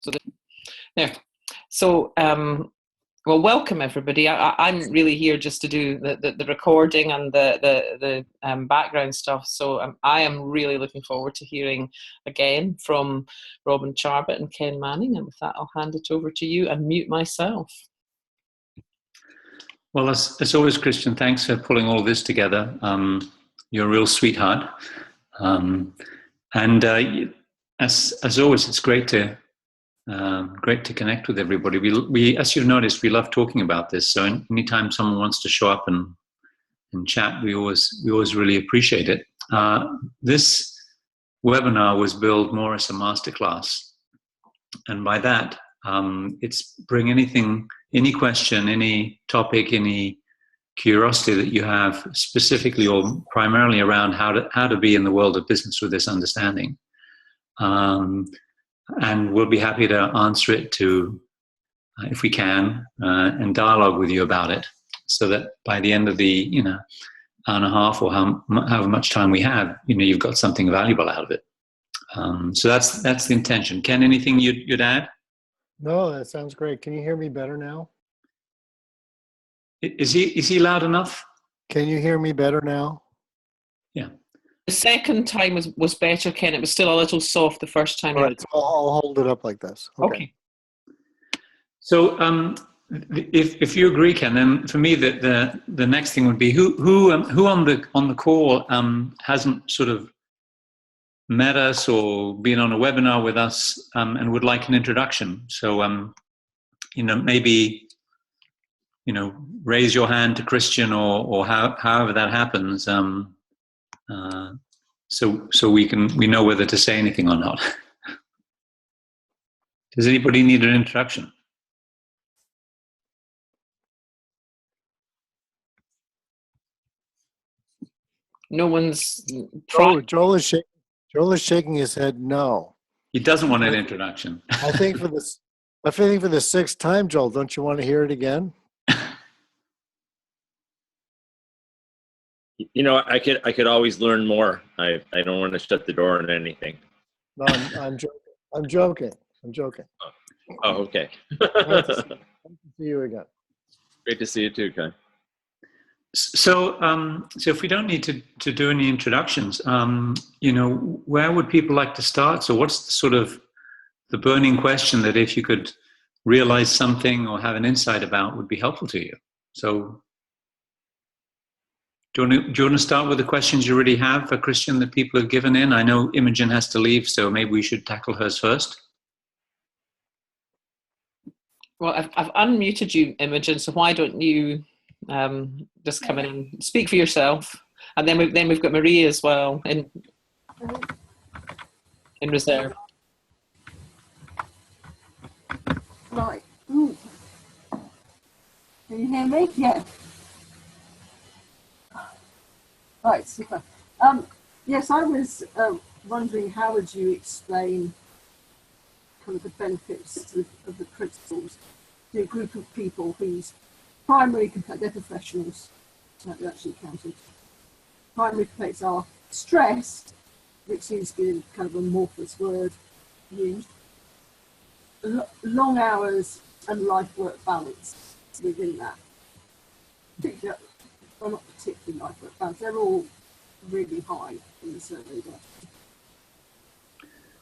So, there. So, well, welcome everybody. I'm really here just to do the recording and the background stuff. So I am really looking forward to hearing again from Robin Charbit and Ken Manning. And with that, I'll hand it over to you and mute myself. Well, as always, Christian, thanks for pulling all this together. You're a real sweetheart. And as always, it's great to connect with everybody. We, as you've noticed, we love talking about this. So anytime someone wants to show up and chat, we always really appreciate it. This webinar was billed more as a masterclass, and by that, it's bring any question, any topic, any curiosity that you have, specifically or primarily around how to be in the world of business with this understanding. And we'll be happy to answer it if we can, and dialogue with you about it, so that by the end of the hour and a half or however much time we have, you've got something valuable out of it. So that's the intention. Ken, anything you'd add? No, that sounds great. Can you hear me better now? Is he loud enough? Can you hear me better now? Yeah. The second time was better, Ken. It was still a little soft the first time. All right, so I'll hold it up like this. Okay. So if you agree, Ken, then for me the next thing would be who on the call hasn't sort of met us or been on a webinar with us and would like an introduction. So maybe raise your hand to Christian or however that happens. So we know whether to say anything or not. Does anybody need an introduction? No one's. Joel is shaking his head no. He doesn't want an introduction. I think for the sixth time, Joel, don't you want to hear it again? I could always learn more. I don't want to shut the door on anything. No, I'm joking. Oh, okay. Nice to see you again. Great to see you too, Kai. So if we don't need to do any introductions, where would people like to start? So what's the sort of the burning question that if you could realize something or have an insight about would be helpful to you? So do you want to start with the questions you already have for Christian that people have given in? I know Imogen has to leave, so maybe we should tackle hers first. Well, I've unmuted you, Imogen, so why don't you just come in and speak for yourself? And then we've got Marie as well in reserve. Right. Ooh. Can you hear me? Yeah. Right, super. Yes, I was wondering how would you explain kind of the benefits of the principles to a group of people whose primary complaints, they're professionals, they're actually accountants. Primary complaints are stress, which seems to be kind of an amorphous word used, long hours and life-work balance within that. Well, not particularly life-work balance, they're all really high in the survey data.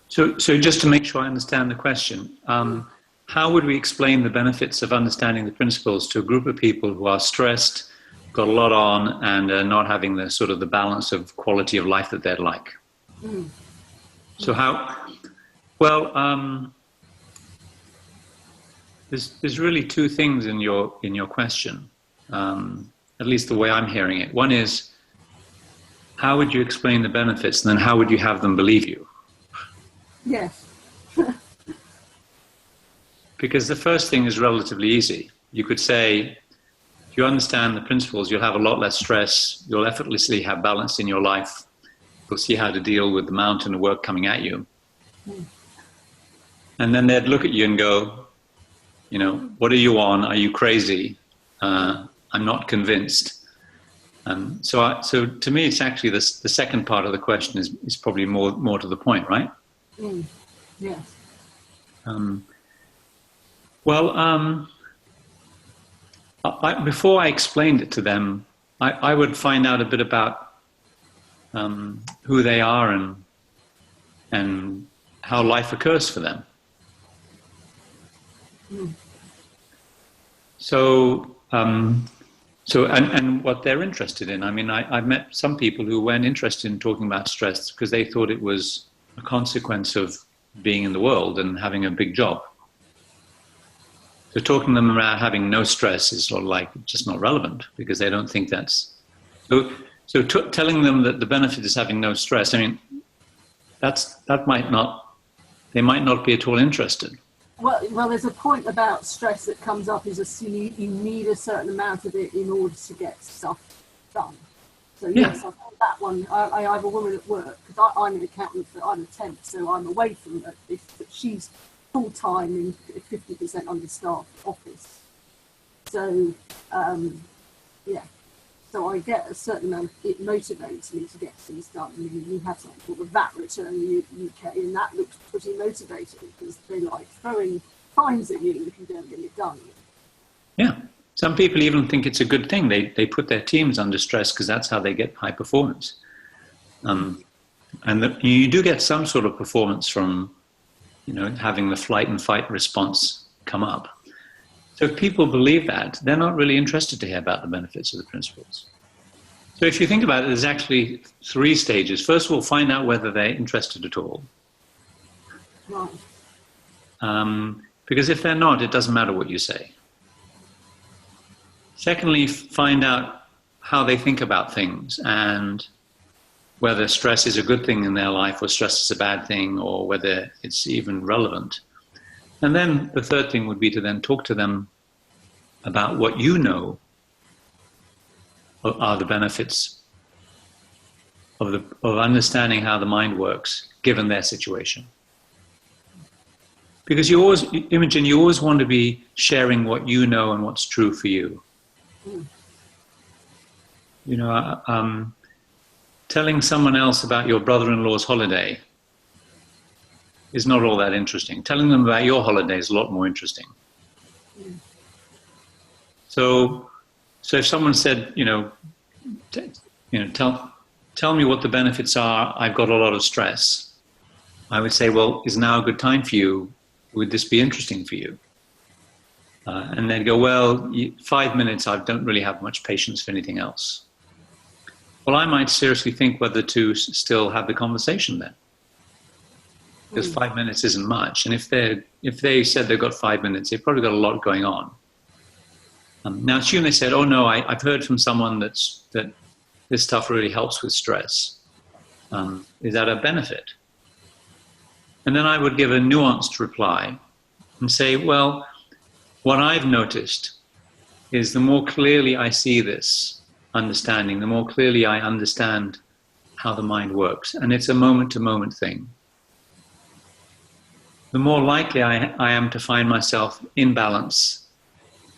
So just to make sure I understand the question, how would we explain the benefits of understanding the principles to a group of people who are stressed, got a lot on, and are not having the sort of the balance of quality of life that they'd like? Mm. So how? Well, there's really two things in your question, at least the way I'm hearing it. One is, how would you explain the benefits, and then how would you have them believe you? Yes. Because the first thing is relatively easy. You could say, if you understand the principles, you'll have a lot less stress, you'll effortlessly have balance in your life, you'll see how to deal with the mountain of work coming at you. Mm. And then they'd look at you and go, what are you on? Are you crazy? I'm not convinced. So to me, it's actually the second part of the question is probably more to the point, right? Mm. Yes. Well, before I explained it to them, I would find out a bit about who they are and how life occurs for them. So, and what they're interested in. I mean, I've met some people who weren't interested in talking about stress because they thought it was a consequence of being in the world and having a big job. So talking to them about having no stress is sort of like just not relevant because they don't think that's... So telling them that the benefit is having no stress, I mean, they might not be at all interested. Well, there's a point about stress that comes up is you need a certain amount of it in order to get stuff done. So yes, I've got that one. I have a woman at work because I'm an accountant, I'm a temp, so I'm away from her. But she's full time in 50% understaffed office. So so I get a certain amount. It motivates me to get things done. I mean, we have something called the VAT return in the UK, and that looks pretty motivating because they like throwing fines at you if you don't get it done. Yeah. Some people even think it's a good thing. They put their teams under stress because that's how they get high performance. You do get some sort of performance from, having the flight and fight response come up. So if people believe that, they're not really interested to hear about the benefits of the principles. So if you think about it, there's actually 3 stages. First of all, find out whether they're interested at all. Right. Because if they're not, it doesn't matter what you say. Secondly, find out how they think about things and whether stress is a good thing in their life or stress is a bad thing or whether it's even relevant. And then the third thing would be to then talk to them about what you know are the benefits of understanding how the mind works given their situation. Because Imogen, you always want to be sharing what you know and what's true for you. Telling someone else about your brother-in-law's holiday is not all that interesting. Telling them about your holiday is a lot more interesting. So if someone said, tell me what the benefits are, I've got a lot of stress, I would say, well, is now a good time for you? Would this be interesting for you? And they'd go, well, 5 minutes, I don't really have much patience for anything else. Well, I might seriously think whether to still have the conversation then. Because 5 minutes isn't much. And if they said they've got 5 minutes, they've probably got a lot going on. Now, assume they said, oh, no, I've heard from someone that this stuff really helps with stress. Is that a benefit? And then I would give a nuanced reply and say, well, what I've noticed is the more clearly I see this understanding, the more clearly I understand how the mind works. And it's a moment-to-moment thing. The more likely I am to find myself in balance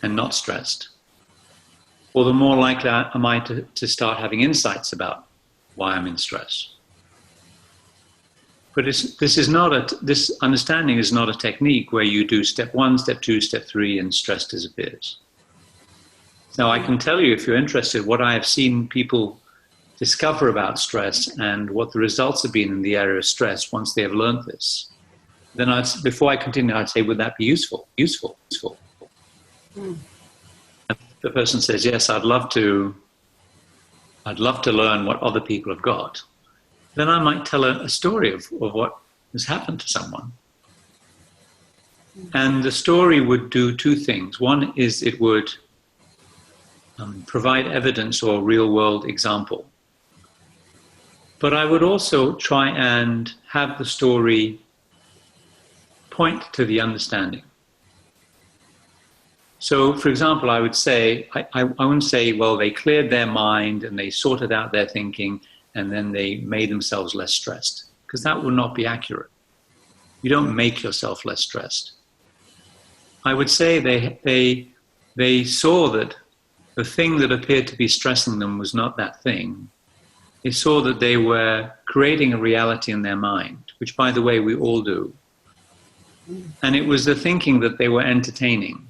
and not stressed. Or the more likely am I to start having insights about why I'm in stress. But this understanding is not a technique where you do step 1, step 2, step 3, and stress disappears. Now, I can tell you, if you're interested, what I have seen people discover about stress and what the results have been in the area of stress once they have learned this. Then before I continue, I'd say, would that be useful? Useful. And the person says, yes, I'd love to learn what other people have got. Then I might tell a story of what has happened to someone. And the story would do 2 things. One is it would provide evidence or real-world example. But I would also try and have the story point to the understanding. So, for example, I would say, I wouldn't say, well, they cleared their mind and they sorted out their thinking and then they made themselves less stressed, because that would not be accurate. You don't make yourself less stressed. I would say they saw that the thing that appeared to be stressing them was not that thing. They saw that they were creating a reality in their mind, which, by the way, we all do. And it was the thinking that they were entertaining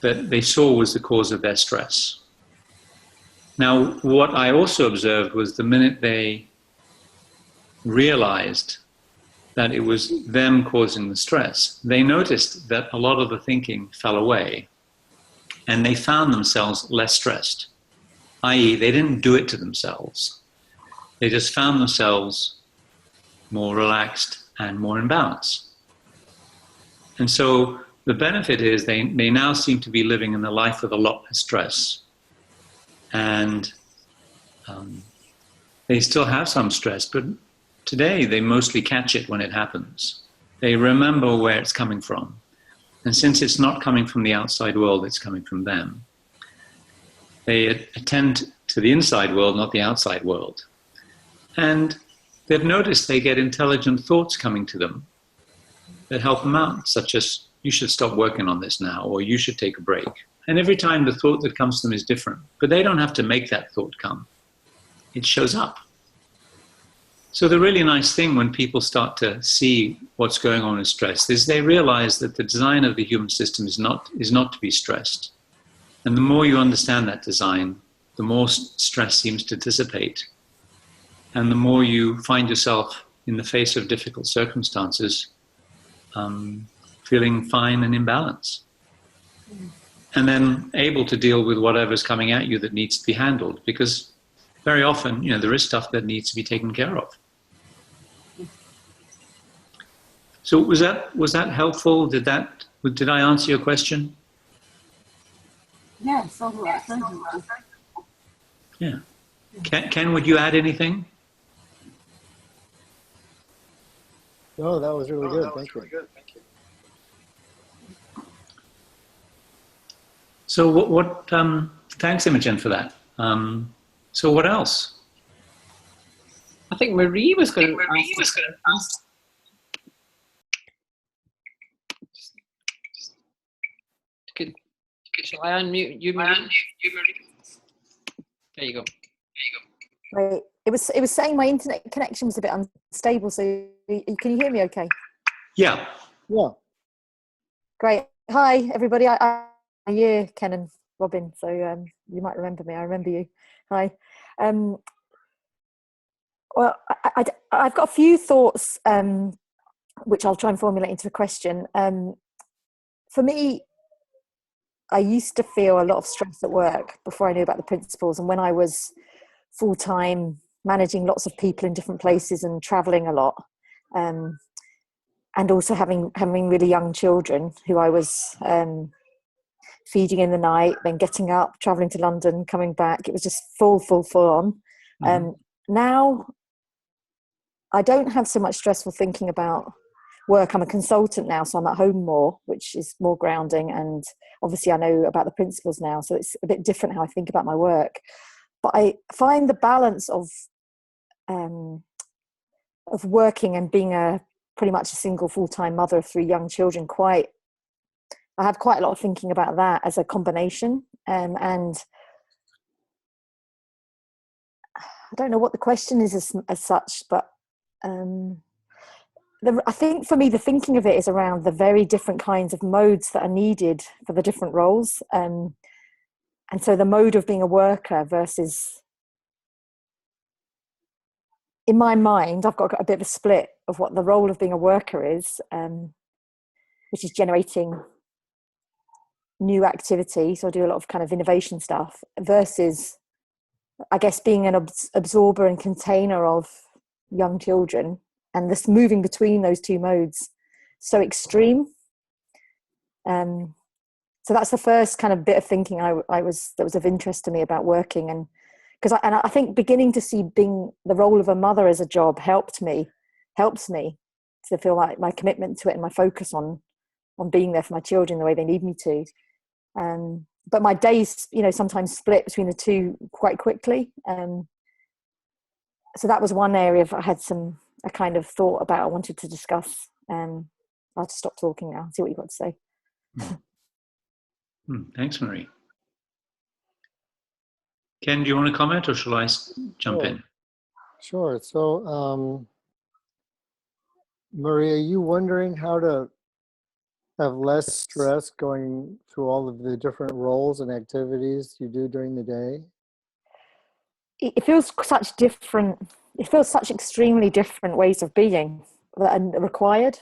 that they saw was the cause of their stress. Now, what I also observed was the minute they realized that it was them causing the stress, they noticed that a lot of the thinking fell away and they found themselves less stressed, i.e., they didn't do it to themselves. They just found themselves more relaxed and more in balance. And so the benefit is they now seem to be living in a life with a lot less stress. And they still have some stress, but today they mostly catch it when it happens. They remember where it's coming from. And since it's not coming from the outside world, it's coming from them. They attend to the inside world, not the outside world. And they've noticed they get intelligent thoughts coming to them that help them out, such as, you should stop working on this now, or you should take a break. And every time the thought that comes to them is different, but they don't have to make that thought come. It shows up. So the really nice thing when people start to see what's going on in stress is they realize that the design of the human system is not to be stressed. And the more you understand that design, the more stress seems to dissipate. And the more you find yourself in the face of difficult circumstances, feeling fine and in balance. And then able to deal with whatever's coming at you that needs to be handled, because very often, there is stuff that needs to be taken care of. So was that helpful? Did I answer your question? Yes, all right. Thank you. Yeah. Ken, would you add anything? No, that was really good. Thank you. So what thanks, Imogen, for that. So what else? I think Marie was going to ask. Shall I unmute you, Marie? There you go. Right. It was saying my internet connection was a bit unstable, so can you hear me okay? Yeah. Yeah. Great. Hi, everybody. I'm you, Kenan Robin, so you might remember me. I remember you. Hi. Well, I've got a few thoughts, which I'll try and formulate into a question. For me, I used to feel a lot of stress at work before I knew about the principles. And when I was full-time managing lots of people in different places and traveling a lot, and also having really young children who I was feeding in the night, then getting up, traveling to London, coming back, it was just full on. Mm-hmm. Now I don't have so much stressful thinking about work. I'm a consultant now, so I'm at home more, which is more grounding, and obviously I know about the principles now, so it's a bit different how I think about my work. But I find the balance of working and being pretty much a single full-time mother of 3 young children I have quite a lot of thinking about that as a combination, and I don't know what the question is as such, but I think for me, the thinking of it is around the very different kinds of modes that are needed for the different roles. And so the mode of being a worker versus, in my mind, I've got a bit of a split of what the role of being a worker is, which is generating new activity. So I do a lot of kind of innovation stuff versus, I guess, being an absorber and container of young children. And this moving between those two modes, so extreme. So that's the first kind of bit of thinking that was of interest to me about working, and because I think beginning to see being the role of a mother as a job helps me to feel like my commitment to it and my focus on being there for my children the way they need me to. But my days, sometimes split between the two quite quickly. So that was one area I had a kind of thought about, I wanted to discuss. I'll have to stop talking now, see what you've got to say. Thanks, Marie. Ken, do you want to comment, or shall I jump in? Sure. So Maria, are you wondering how to have less stress going through all of the different roles and activities you do during the day? It feels such different. It feels such extremely different ways of being that are required.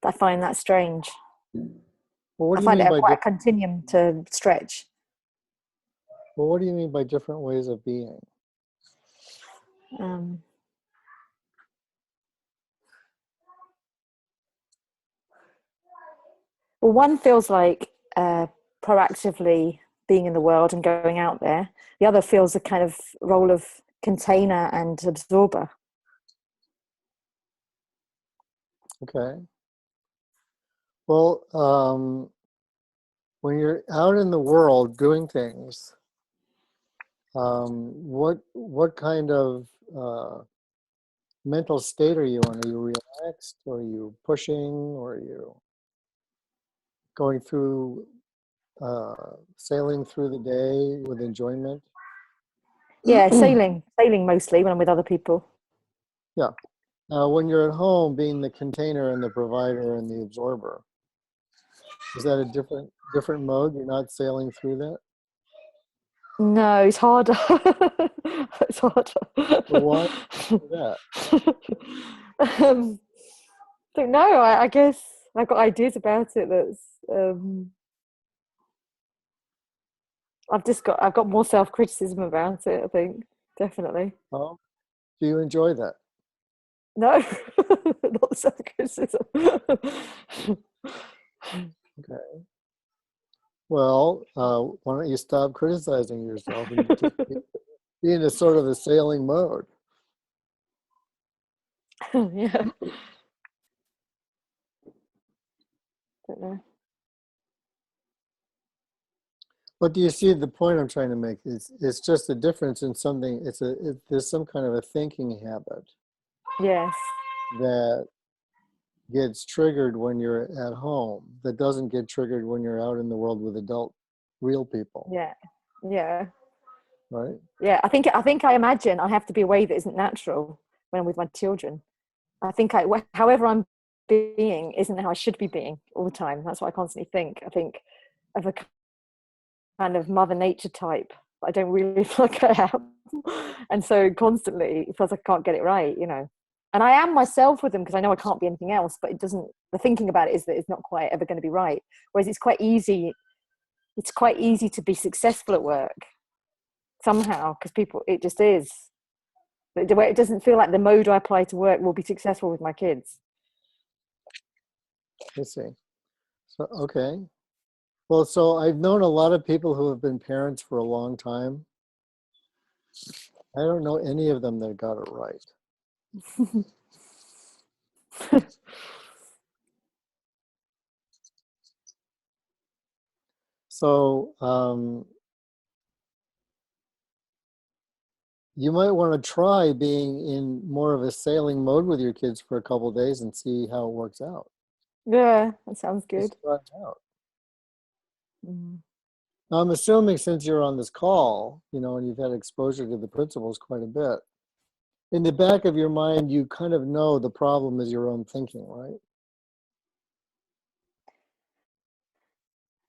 I find that strange. Well, what I do you find mean it by quite a continuum to stretch. well, what do you mean by different ways of being? Um, well, one feels like proactively being in the world and going out there. The other feels a kind of role of container and absorber. Okay. Well, when you're out in the world doing things, what kind of mental state are you in? Are you relaxed? Or are you pushing? Or are you going through, sailing through the day with enjoyment? Yeah, sailing mostly when I'm with other people. Yeah. Now, when you're at home, being the container and the provider and the absorber, is that a different mode? You're not sailing through that? No, it's harder. It's harder. Well, why do that? Don't know. I guess I've got ideas about it. I've got more self-criticism about it. I think definitely. Oh, do you enjoy that? No, not self-criticism. Okay. Well, why don't you stop criticizing yourself and just be in a sort of a sailing mode? Yeah. Don't know. What do you see the point I'm trying to make? It's just a difference in something. There's some kind of a thinking habit Yes. that gets triggered when you're at home that doesn't get triggered when you're out in the world with adult, real people, Yeah. Yeah. right? Yeah. I imagine I have to be a way that isn't natural when I'm with my children. However I'm being isn't how I should be being all the time. That's what I constantly think. I think of a kind of mother nature type. I don't really feel like I am. And so constantly it feels like I can't get it right, you know. And I am myself with them because I know I can't be anything else, but the thinking about it is that it's not quite ever going to be right. Whereas it's quite easy to be successful at work somehow because it just is. But it doesn't feel like the mode I apply to work will be successful with my kids. I see. So, okay. Well, so I've known a lot of people who have been parents for a long time. I don't know any of them that got it right. So you might want to try being in more of a sailing mode with your kids for a couple of days and see how it works out. Yeah, that sounds Just good. try it out. Mm. Now, I'm assuming since you're on this call, and you've had exposure to the principles quite a bit, in the back of your mind, you kind of know the problem is your own thinking, right?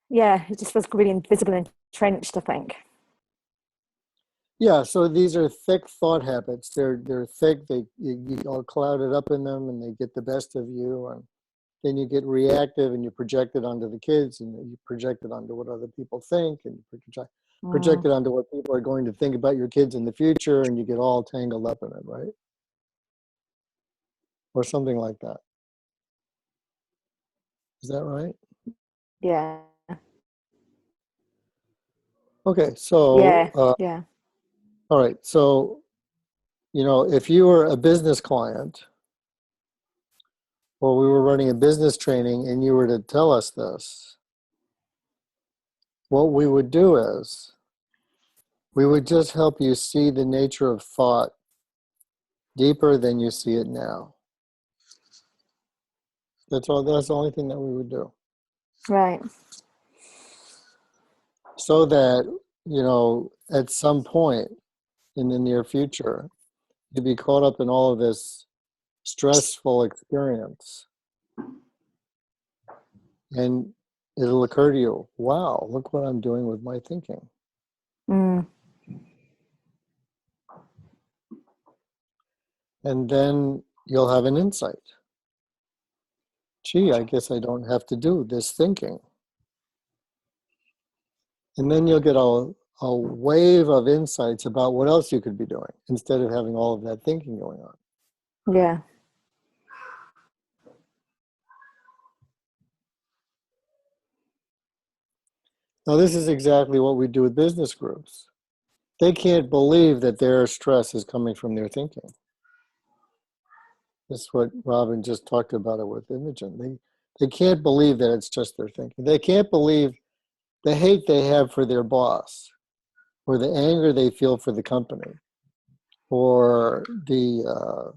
Yeah, it just feels really invisible and entrenched, I think. Yeah, so these are thick thought habits. They're thick. You all clouded up in them, and they get the best of you. And then you get reactive, and you project it onto the kids, and you project it onto what other people think, and you project it onto what people are going to think about your kids in the future, and you get all tangled up in it, right? Or something like that. Is that right? Yeah. Okay, so Yeah. all right, so if you were a business client or we were running a business training and you were to tell us this, what we would do is we would just help you see the nature of thought deeper than you see it now. That's all. That's the only thing that we would do. Right. So that, at some point in the near future, you'd be caught up in all of this stressful experience. And it'll occur to you, wow, look what I'm doing with my thinking. Mm. And then you'll have an insight. Gee, I guess I don't have to do this thinking. And then you'll get a wave of insights about what else you could be doing instead of having all of that thinking going on. Yeah. Now, this is exactly what we do with business groups. They can't believe that their stress is coming from their thinking. That's what Robin just talked about it with Imogen. They can't believe that it's just their thinking. They can't believe the hate they have for their boss, or the anger they feel for the company, or the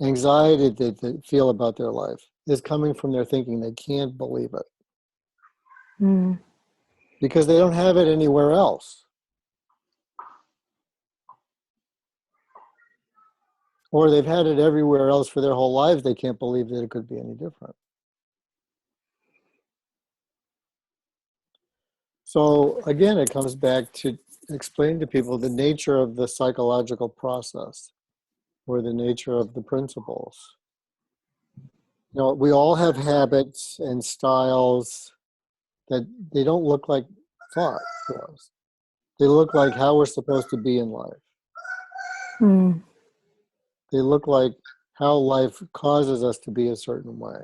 anxiety that they feel about their life is coming from their thinking. They can't believe it. Mm. Because they don't have it anywhere else. Or they've had it everywhere else for their whole lives. They can't believe that it could be any different. So again, it comes back to explain to people the nature of the psychological process or the nature of the principles. You know, we all have habits and styles that they don't look like thought to us. They look like how we're supposed to be in life. Mm. They look like how life causes us to be a certain way.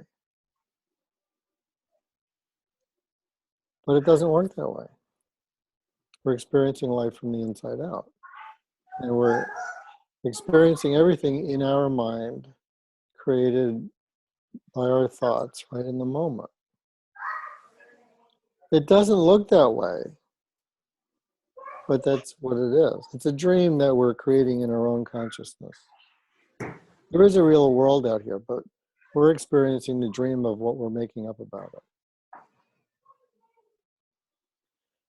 But it doesn't work that way. We're experiencing life from the inside out. And we're experiencing everything in our mind, created by our thoughts right in the moment. It doesn't look that way, but that's what it is. It's a dream that we're creating in our own consciousness. There is a real world out here, but we're experiencing the dream of what we're making up about it.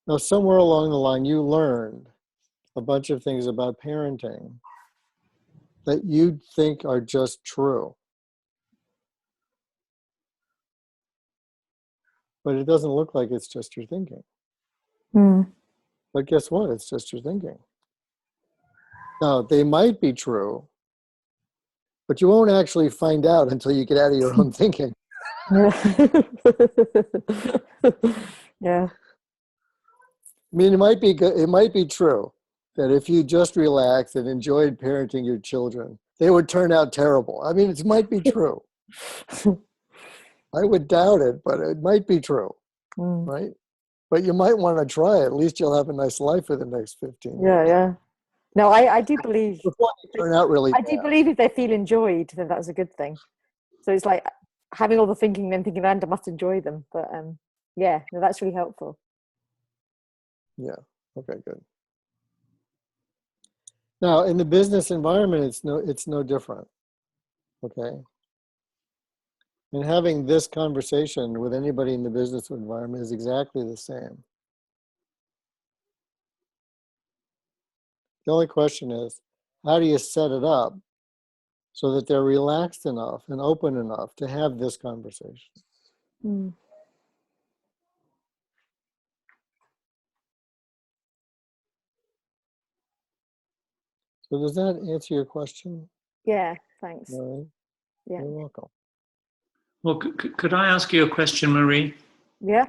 Now, somewhere along the line, you learned a bunch of things about parenting that you think are just true. But it doesn't look like it's just your thinking. Mm. But guess what? It's just your thinking. Now, they might be true, but you won't actually find out until you get out of your own thinking. Yeah. Yeah. I mean, it might be good. It might be true that if you just relaxed and enjoyed parenting your children, they would turn out terrible. I mean, it might be true. I would doubt it, but it might be true, right? But you might want to try it. At least you'll have a nice life for the next 15 years. Yeah, yeah. No, I do believe. Before they turn out really I bad. do believe if they feel enjoyed, then that's a good thing. So it's like having all the thinking, then thinking, I must enjoy them. But yeah, no, that's really helpful. Yeah. Okay. Good. Now, in the business environment, it's no different. Okay. And having this conversation with anybody in the business environment is exactly the same. The only question is, how do you set it up so that they're relaxed enough and open enough to have this conversation? Mm. So does that answer your question? Yeah, thanks. All right. Yeah. You're welcome. Well, could I ask you a question, Marie? Yeah.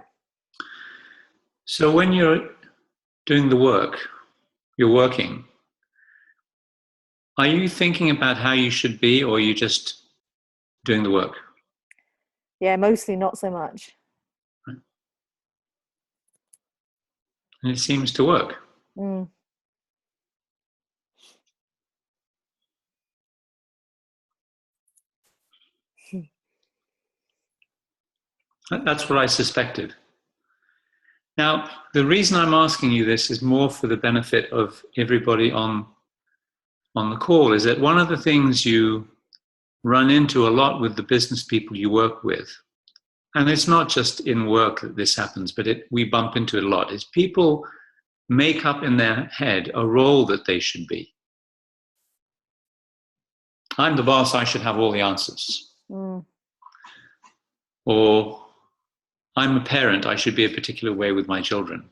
So when you're doing the work, you're working, are you thinking about how you should be, or are you just doing the work? Yeah, mostly not so much. Right. And it seems to work. Mm. That's what I suspected. Now, the reason I'm asking you this is more for the benefit of everybody on the call, is that one of the things you run into a lot with the business people you work with, and it's not just in work that this happens, but we bump into it a lot, is people make up in their head a role that they should be. I'm the boss, I should have all the answers. Mm. Or I'm a parent, I should be a particular way with my children.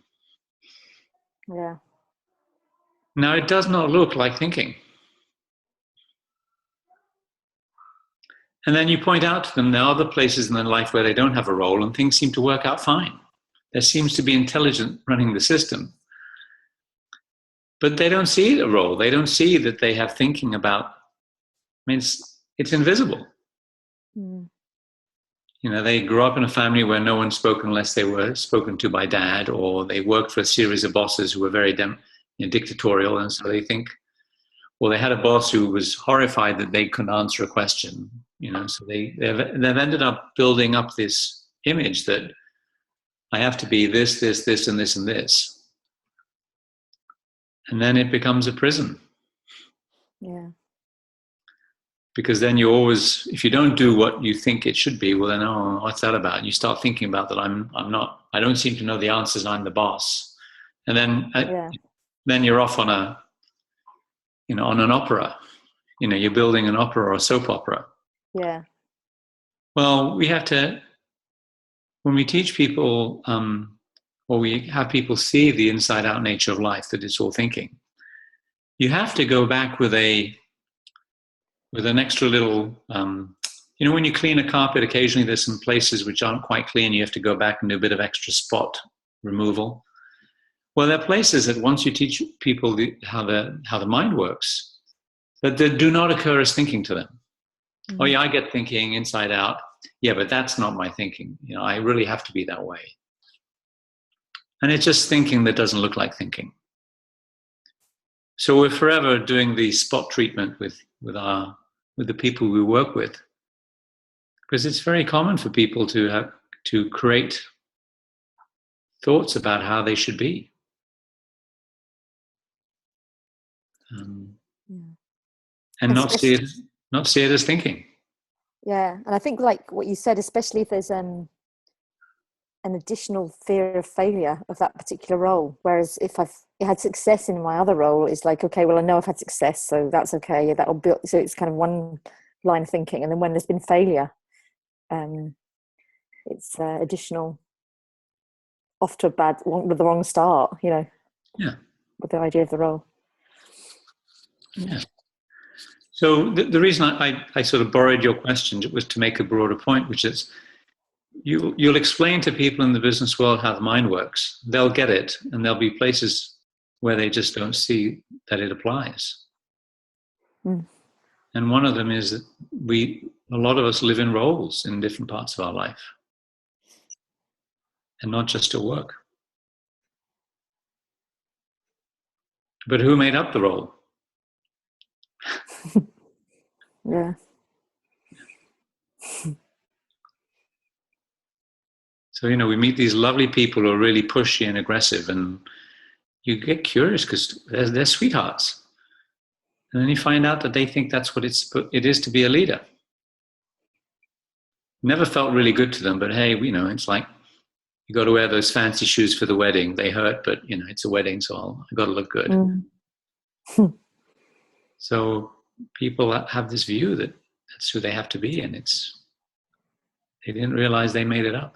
Yeah. Now, it does not look like thinking. And then you point out to them there are other places in their life where they don't have a role and things seem to work out fine. There seems to be intelligence running the system. But they don't see a role. They don't see that they have thinking about, I mean, it's invisible. Mm. You know, they grew up in a family where no one spoke unless they were spoken to by dad, or they worked for a series of bosses who were very dictatorial, and so they think, well, they had a boss who was horrified that they couldn't answer a question. You know, so they've ended up building up this image that I have to be this, this, this, and this, and this, and then it becomes a prison. Yeah. Because then you always, if you don't do what you think it should be, well then, oh, what's that about? And you start thinking about that. I don't seem to know the answers. I'm the boss, and then you're off on on an opera. You know, you're building an opera or a soap opera. Yeah. Well, we have to, when we teach people, or we have people see the inside-out nature of life, that it's all thinking. You have to go back with an extra little, when you clean a carpet, occasionally there's some places which aren't quite clean. You have to go back and do a bit of extra spot removal. Well, there are places that once you teach people how the mind works, that they do not occur as thinking to them. Mm-hmm. Oh yeah, I get thinking inside out. Yeah, but that's not my thinking. You know, I really have to be that way. And it's just thinking that doesn't look like thinking. So we're forever doing the spot treatment with the people we work with, because it's very common for people to create thoughts about how they should be. And not see it as thinking. Yeah, and I think like what you said, especially if there's an additional fear of failure of that particular role. Whereas if I've had success in my other role, it's like, okay, well, I know I've had success, so that's okay. That'll build. So it's kind of one line of thinking. And then when there's been failure, it's additional, off to with the wrong start, you know. Yeah. With the idea of the role. Yeah. So the reason I sort of borrowed your question was to make a broader point, which is you'll explain to people in the business world how the mind works. They'll get it, and there'll be places where they just don't see that it applies. Mm. And one of them is that a lot of us live in roles in different parts of our life, and not just at work. But who made up the role? Yeah. So, we meet these lovely people who are really pushy and aggressive, and you get curious because they're sweethearts. And then you find out that they think that's what it is to be a leader. Never felt really good to them, but hey, it's like you got to wear those fancy shoes for the wedding. They hurt, but it's a wedding, so I got to look good. Mm. So people have this view that that's who they have to be, and they didn't realize they made it up.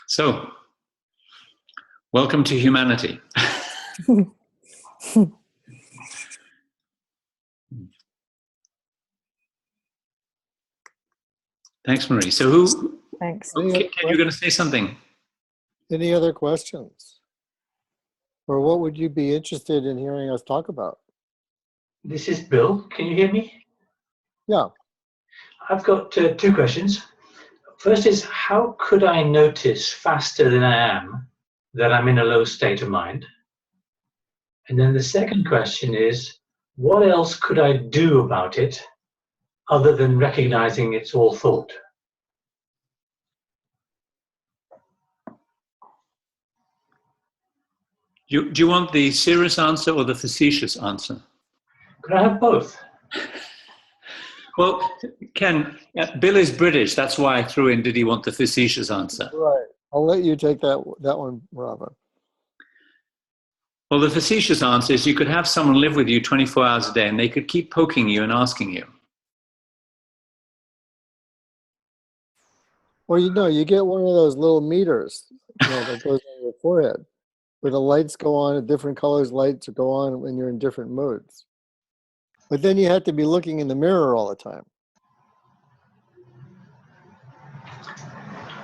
So, welcome to humanity. Thanks, Marie. So Thanks. Okay, you're going to say something. Any other questions? Or what would you be interested in hearing us talk about? This is Bill. Can you hear me? Yeah. I've got two questions. First is, how could I notice faster than I am that I'm in a low state of mind? And then the second question is, what else could I do about it other than recognizing it's all thought? Do you want the serious answer or the facetious answer? Could I have both? Well, Ken, Bill is British. That's why I threw in, did he want the facetious answer? Right. I'll let you take that one, Robin. Well, the facetious answer is you could have someone live with you 24 hours a day and they could keep poking you and asking you. Or you get one of those little meters, that goes on your forehead, where the lights go on at different colors. Lights go on when you're in different moods. But then you have to be looking in the mirror all the time.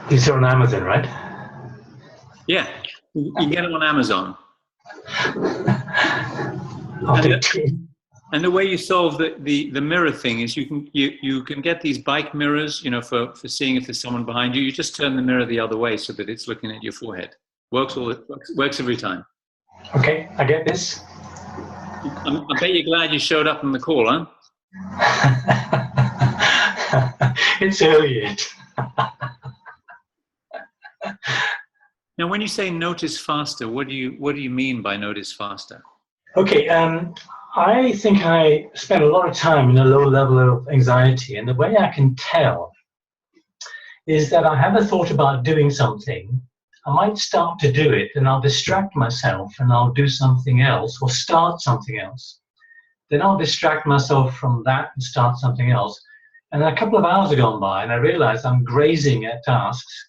These are on Amazon, right? Yeah, you can get them on Amazon. And the way you solve the mirror thing is you can get these bike mirrors, for seeing if there's someone behind you. You just turn the mirror the other way so that it's looking at your forehead. Works every time. Okay, I get this. I bet you're glad you showed up on the call, huh? It's early yet. Now, when you say notice faster, what do you mean by notice faster? Okay, I think I spend a lot of time in a low level of anxiety, and the way I can tell is that I have a thought about doing something. I might start to do it, and I'll distract myself, and I'll do something else, or start something else. Then I'll distract myself from that and start something else. And a couple of hours have gone by, and I realize I'm grazing at tasks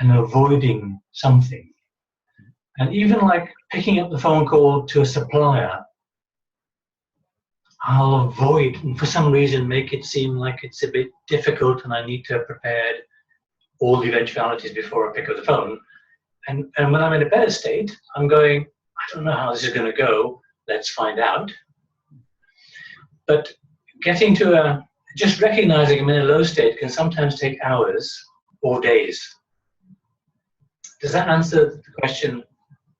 and avoiding something. And even like picking up the phone call to a supplier, I'll avoid, and for some reason make it seem like it's a bit difficult and I need to have prepared all the eventualities before I pick up the phone. And when I'm in a better state, I'm going, I don't know how this is going to go, let's find out. But getting to just recognizing I'm in a low state can sometimes take hours or days. Does that answer the question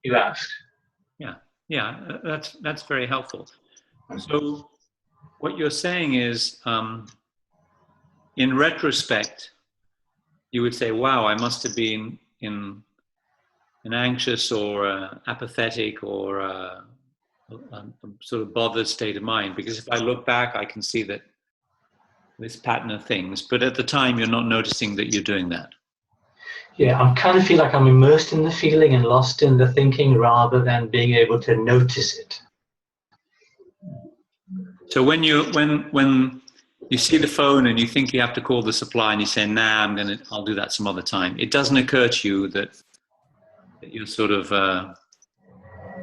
you asked? Yeah, that's very helpful. So what you're saying is, in retrospect, you would say, wow, I must have been in an anxious or apathetic or a sort of bothered state of mind, because if I look back, I can see that this pattern of things, but at the time you're not noticing that you're doing that. Yeah, I kind of feel like I'm immersed in the feeling and lost in the thinking rather than being able to notice it. So when you see the phone and you think you have to call the supply and you say, nah, I'll do that some other time, it doesn't occur to you that you're sort of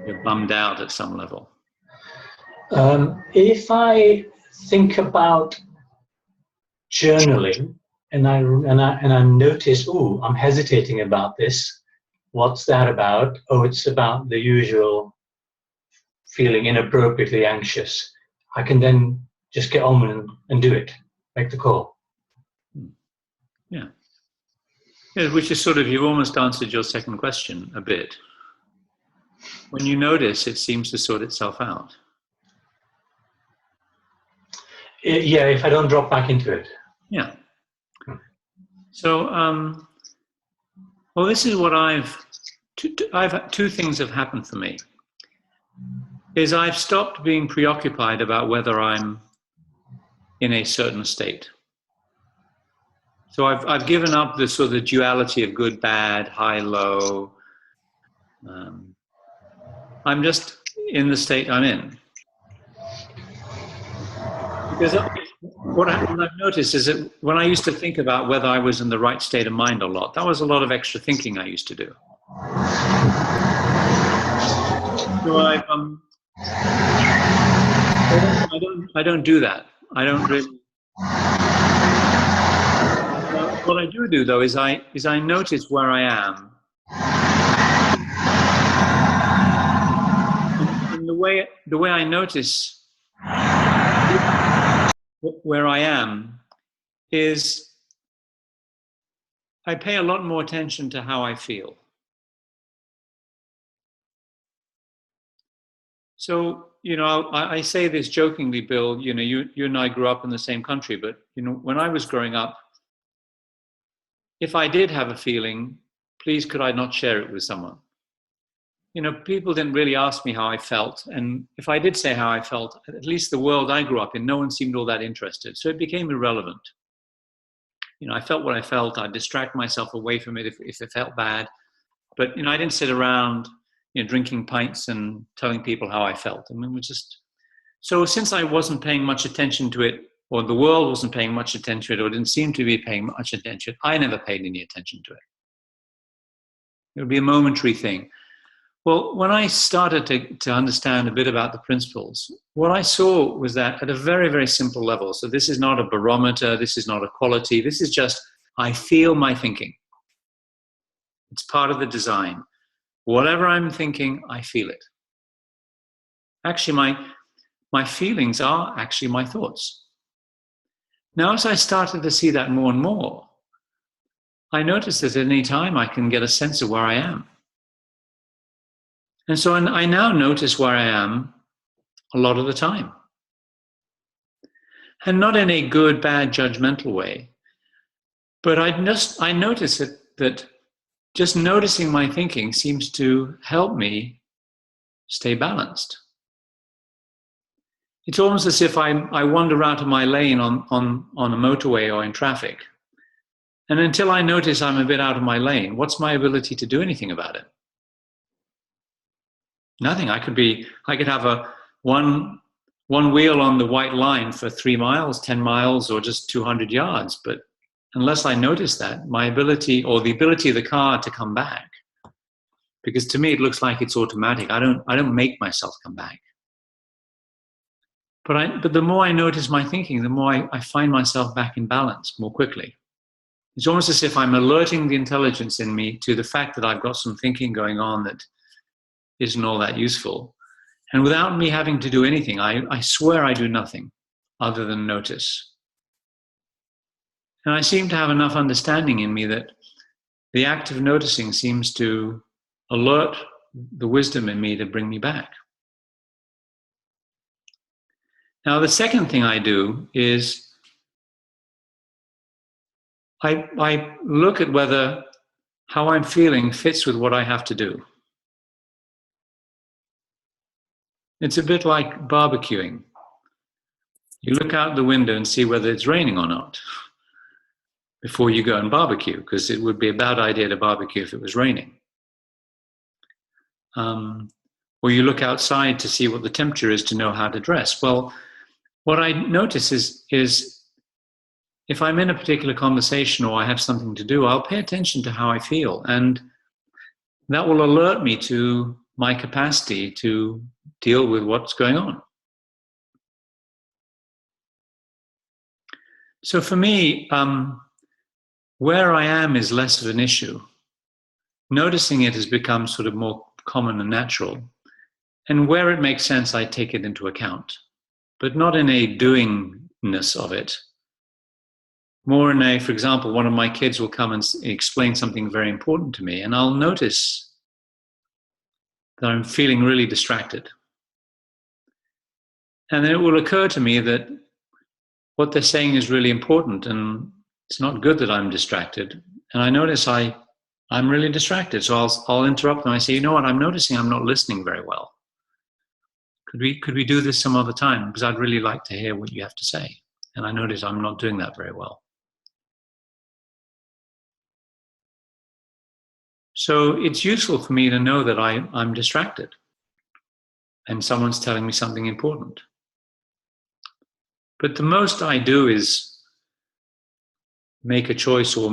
you're bummed out at some level. If I think about journaling and I notice, ooh, I'm hesitating about this. What's that about? Oh, it's about the usual feeling inappropriately anxious. I can then just get on and do it, make the call. Yeah, which is sort of, you've almost answered your second question a bit. When you notice, it seems to sort itself out. Yeah, if I don't drop back into it. Yeah. So, well, this is what I've two things have happened for me. Is I've stopped being preoccupied about whether I'm in a certain state. So I've given up the sort of duality of good, bad, high, low. I'm just in the state I'm in. Because what I've noticed is that when I used to think about whether I was in the right state of mind a lot, that was a lot of extra thinking I used to do. So I don't do that. I don't really. What I do though is I notice where I am. And the way I notice where I am is I pay a lot more attention to how I feel. So, I say this jokingly, Bill, you and I grew up in the same country, but, when I was growing up, if I did have a feeling, please could I not share it with someone? people didn't really ask me how I felt. And if I did say how I felt, at least the world I grew up in, no one seemed all that interested. So it became irrelevant. I felt what I felt. I'd distract myself away from it if it felt bad. But, I didn't sit around, drinking pints and telling people how I felt. I mean, it was just... So since I wasn't paying much attention to it, or the world wasn't paying much attention to it, or didn't seem to be paying much attention, I never paid any attention to it. It would be a momentary thing. Well, when I started to understand a bit about the principles, what I saw was that at a very, very simple level. So this is not a barometer. This is not a quality. This is just, I feel my thinking. It's part of the design. Whatever I'm thinking, I feel it. Actually, my feelings are actually my thoughts. Now, as I started to see that more and more, I noticed that at any time I can get a sense of where I am. And so I now notice where I am a lot of the time. And not in a good, bad, judgmental way. But I notice that just noticing my thinking seems to help me stay balanced. It's almost as if I wander out of my lane on a motorway or in traffic. And until I notice I'm a bit out of my lane, what's my ability to do anything about it? Nothing. I could have one wheel on the white line for 3 miles, 10 miles, or just 200 yards. But unless I notice that, my ability, or the ability of the car to come back, because to me it looks like it's automatic. I don't make myself come back. But the more I notice my thinking, the more I find myself back in balance more quickly. It's almost as if I'm alerting the intelligence in me to the fact that I've got some thinking going on that isn't all that useful. And without me having to do anything, I swear I do nothing other than notice. And I seem to have enough understanding in me that the act of noticing seems to alert the wisdom in me to bring me back. Now, the second thing I do is I look at whether how I'm feeling fits with what I have to do. It's a bit like barbecuing. You look out the window and see whether it's raining or not before you go and barbecue, because it would be a bad idea to barbecue if it was raining. Or you look outside to see what the temperature is to know how to dress. Well, what I notice is if I'm in a particular conversation or I have something to do, I'll pay attention to how I feel. And that will alert me to my capacity to deal with what's going on. So for me, where I am is less of an issue. Noticing it has become sort of more common and natural. And where it makes sense, I take it into account, but not in a doingness of it. More in a, for example, one of my kids will come and explain something very important to me, and I'll notice that I'm feeling really distracted. And then it will occur to me that what they're saying is really important, and it's not good that I'm distracted. And I notice I'm really distracted, so I'll interrupt them. I say, you know what, I'm noticing I'm not listening very well. Could we do this some other time? Because I'd really like to hear what you have to say. And I notice I'm not doing that very well. So it's useful for me to know that I'm distracted and someone's telling me something important. But the most I do is make a choice or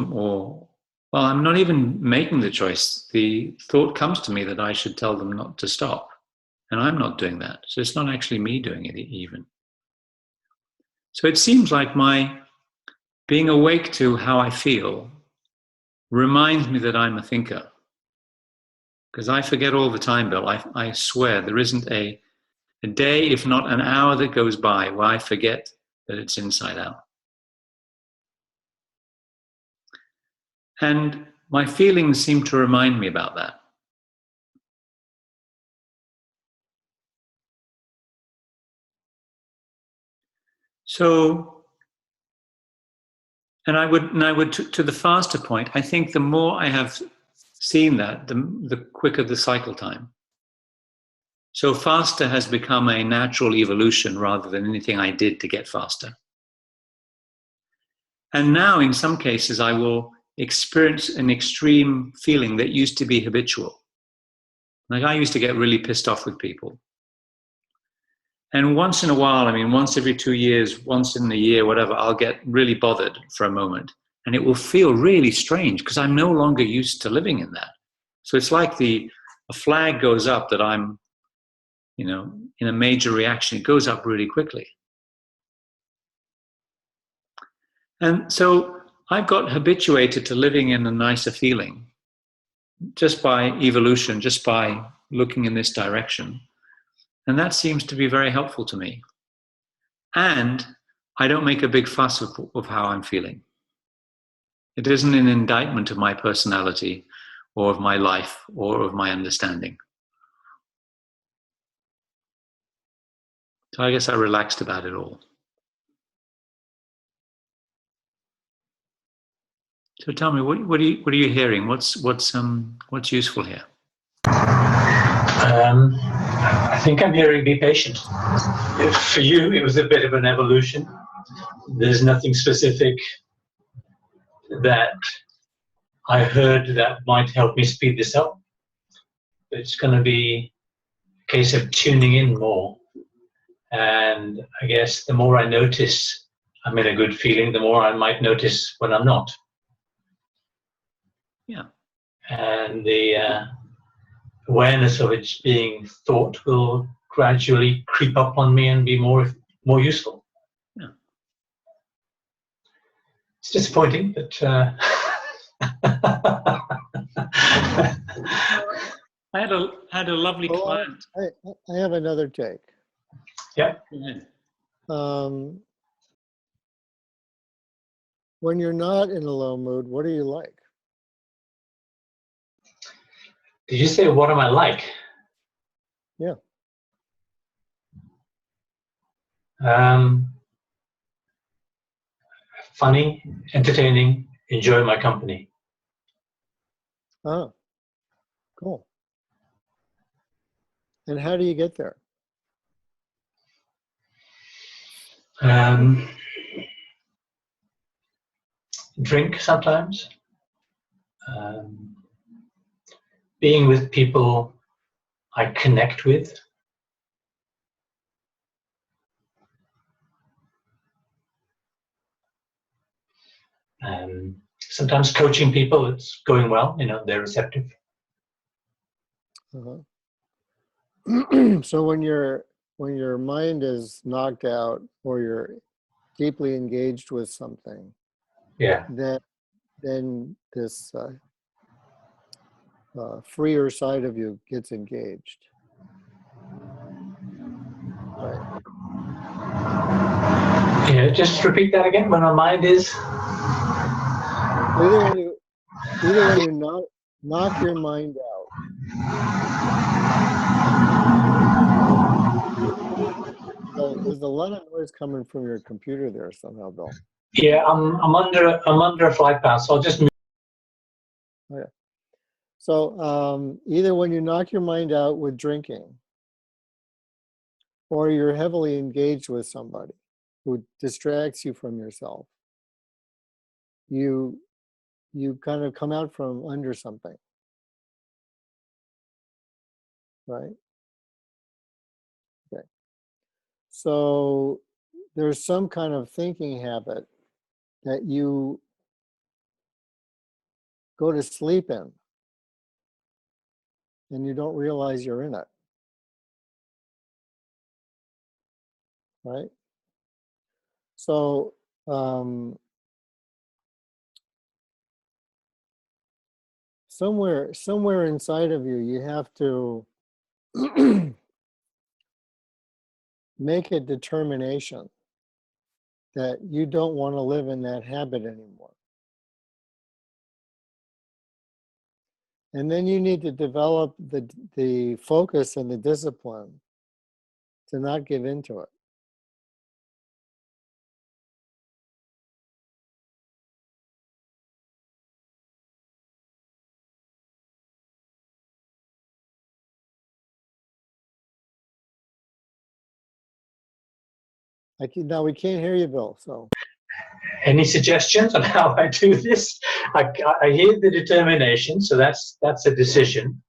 well, I'm not even making the choice. The thought comes to me that I should tell them not to stop. And I'm not doing that. So it's not actually me doing it even. So it seems like my being awake to how I feel reminds me that I'm a thinker. Because I forget all the time, Bill. I swear there isn't a day, if not an hour, that goes by where I forget that it's inside out. And my feelings seem to remind me about that. So, and I would to the faster point, I think the more I have seen that, the quicker the cycle time. So faster has become a natural evolution rather than anything I did to get faster. And now, in some cases, I will experience an extreme feeling that used to be habitual. Like I used to get really pissed off with people. And once in a while, I mean, once every 2 years, once in a year, whatever, I'll get really bothered for a moment. And it will feel really strange because I'm no longer used to living in that. So it's like a flag goes up that I'm, in a major reaction. It goes up really quickly. And so I've got habituated to living in a nicer feeling just by evolution, just by looking in this direction. And that seems to be very helpful to me. And I don't make a big fuss of how I'm feeling. It isn't an indictment of my personality or of my life or of my understanding. So I guess I relaxed about it all. So tell me, what are you hearing? What's useful here? I think I'm hearing be patient. For you, it was a bit of an evolution. There's nothing specific that I heard that might help me speed this up. It's going to be a case of tuning in more. And I guess the more I notice I'm in a good feeling, the more I might notice when I'm not. Yeah. And the awareness of it being thought will gradually creep up on me and be more useful. Yeah. It's disappointing, but I had a lovely client. I have another take. Yeah. When you're not in a low mood, what are you like? Did you say, what am I like? Yeah. Funny, entertaining, enjoy my company. Oh, cool. And how do you get there? Drink sometimes. Being with people I connect with. Sometimes coaching people, it's going well, they're receptive. Uh-huh. So when your mind is knocked out or you're deeply engaged with something, Yeah. then this freer side of you gets engaged. Right. Yeah, just repeat that again. When our mind is. Either when you knock your mind out. There's a lot of noise coming from your computer there somehow, Bill. Yeah, I'm under a flight path, so I'll just move. Okay. So either when you knock your mind out with drinking, or you're heavily engaged with somebody who distracts you from yourself, you kind of come out from under something, right? Okay. So there's some kind of thinking habit that you go to sleep in, and you don't realize you're in it, right? So somewhere inside of you, you have to make a determination that you don't want to live in that habit anymore. And then you need to develop the focus and the discipline to not give into it. Now we can't hear you, Bill. So Any suggestions on how I do this? I hear the determination, so that's a decision,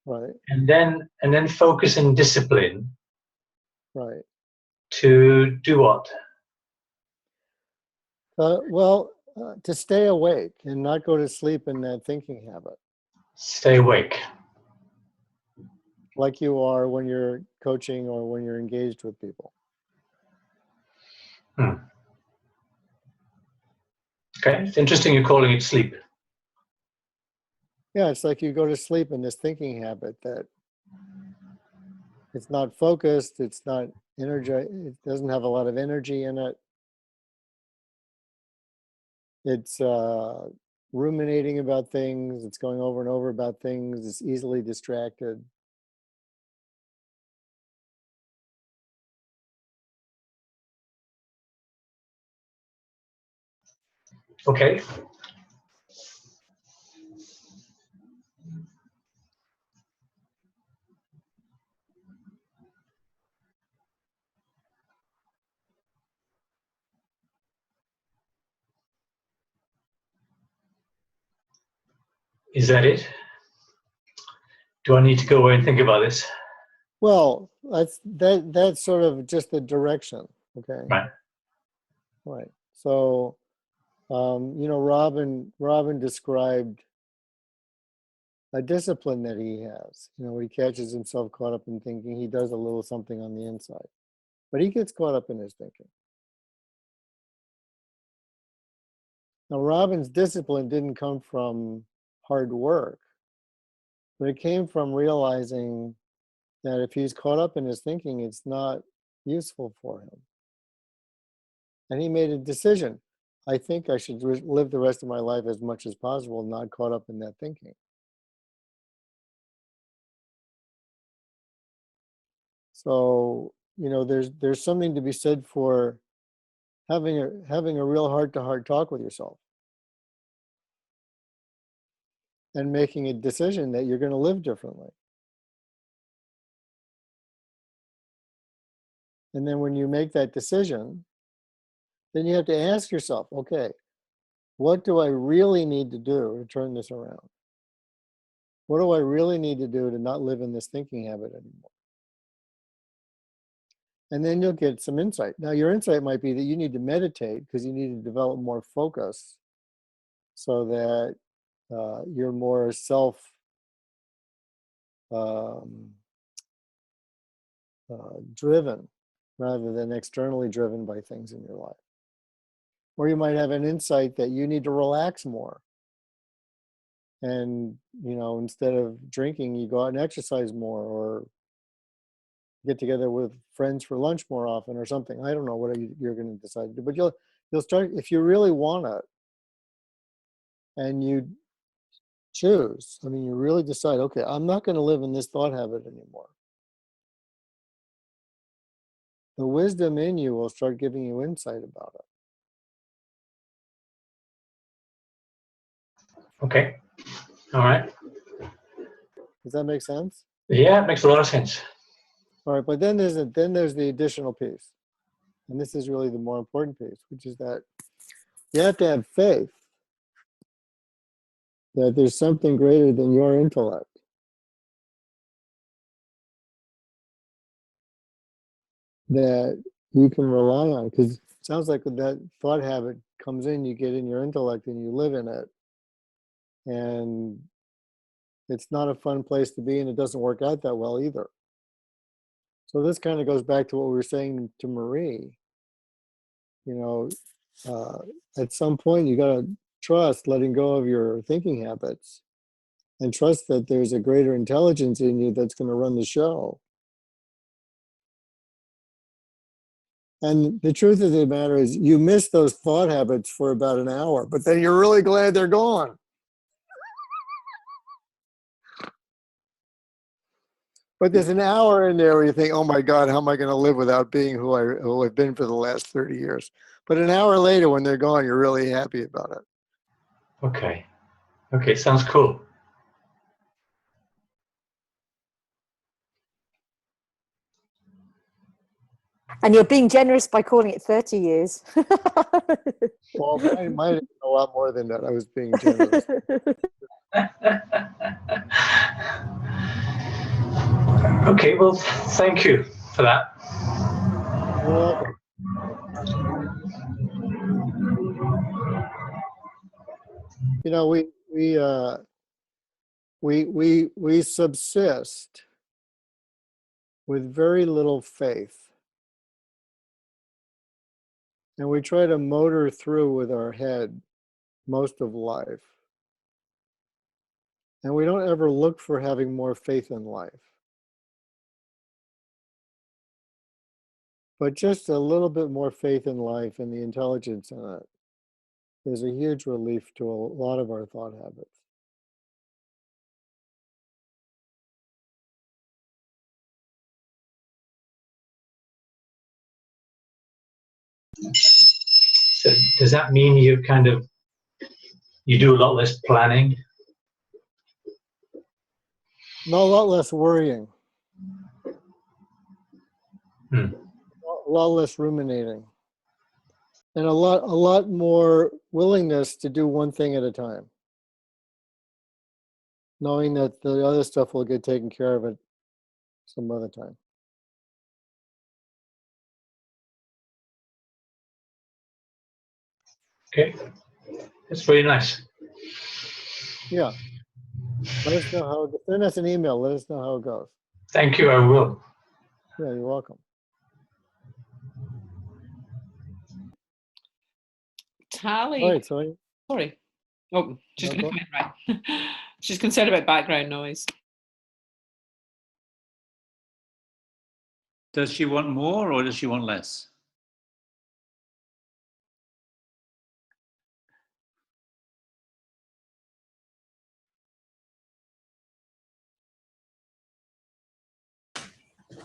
right, and then focus and discipline right. to do what? Well, to stay awake and not go to sleep in that thinking habit, Stay awake. like you are when you're coaching or when you're engaged with people. Okay, it's interesting you're calling it sleep. Yeah, it's like you go to sleep in this thinking habit that it's not focused, it's not energy, it doesn't have a lot of energy in it. It's ruminating about things, it's going over and over about things, it's easily distracted. Okay. Is that it? Do I need to go away and think about this? Well, that's sort of just the direction, okay? Right. Right. So, Robin described a discipline that he has. When he catches himself caught up in thinking, he does a little something on the inside, but he gets caught up in his thinking. Now, Robin's discipline didn't come from hard work, but it came from realizing that if he's caught up in his thinking, it's not useful for him. And he made a decision. I think I should live the rest of my life as much as possible, not caught up in that thinking. So, there's something to be said for having a real heart-to-heart talk with yourself and making a decision that you're going to live differently. And then when you make that decision, then you have to ask yourself, okay, what do I really need to do to turn this around? What do I really need to do to not live in this thinking habit anymore? And then you'll get some insight. Now, your insight might be that you need to meditate because you need to develop more focus so that you're more driven rather than externally driven by things in your life. Or you might have an insight that you need to relax more. And, instead of drinking, you go out and exercise more or get together with friends for lunch more often or something. I don't know what you're going to decide to do, but you'll start, if you really want it and you choose, you really decide, okay, I'm not going to live in this thought habit anymore. The wisdom in you will start giving you insight about it. Okay. All right. Does that make sense? Yeah, it makes a lot of sense. All right, but then there's the additional piece. And this is really the more important piece, which is that you have to have faith that there's something greater than your intellect. That you can rely on, because it sounds like when that thought habit comes in, you get in your intellect and you live in it. And it's not a fun place to be, and it doesn't work out that well either. So this kind of goes back to what we were saying to Marie. At some point you got to trust letting go of your thinking habits and trust that there's a greater intelligence in you that's going to run the show. And the truth of the matter is you miss those thought habits for about an hour, but then you're really glad they're gone. But there's an hour in there where you think, oh my God, how am I going to live without being who I've been for the last 30 years? But an hour later, when they're gone, you're really happy about it. Okay, sounds cool. And you're being generous by calling it 30 years. Well, mine is a lot more than that. I was being generous. Okay, well, thank you for that. You're welcome. You know, we subsist with very little faith, and we try to motor through with our head most of life, and we don't ever look for having more faith in life. But just a little bit more faith in life and the intelligence in it is a huge relief to a lot of our thought habits. So does that mean you do a lot less planning? No, a lot less worrying. A lot less ruminating. And a lot more willingness to do one thing at a time. Knowing that the other stuff will get taken care of at some other time. Okay, that's very nice. Yeah. Let us know how, send us an email, let us know how it goes. Thank you, I will. Yeah, you're welcome. Tally. All right, so Sorry. Oh, she's No going to problem. come in, right. She's concerned about background noise. Does she want more or does she want less?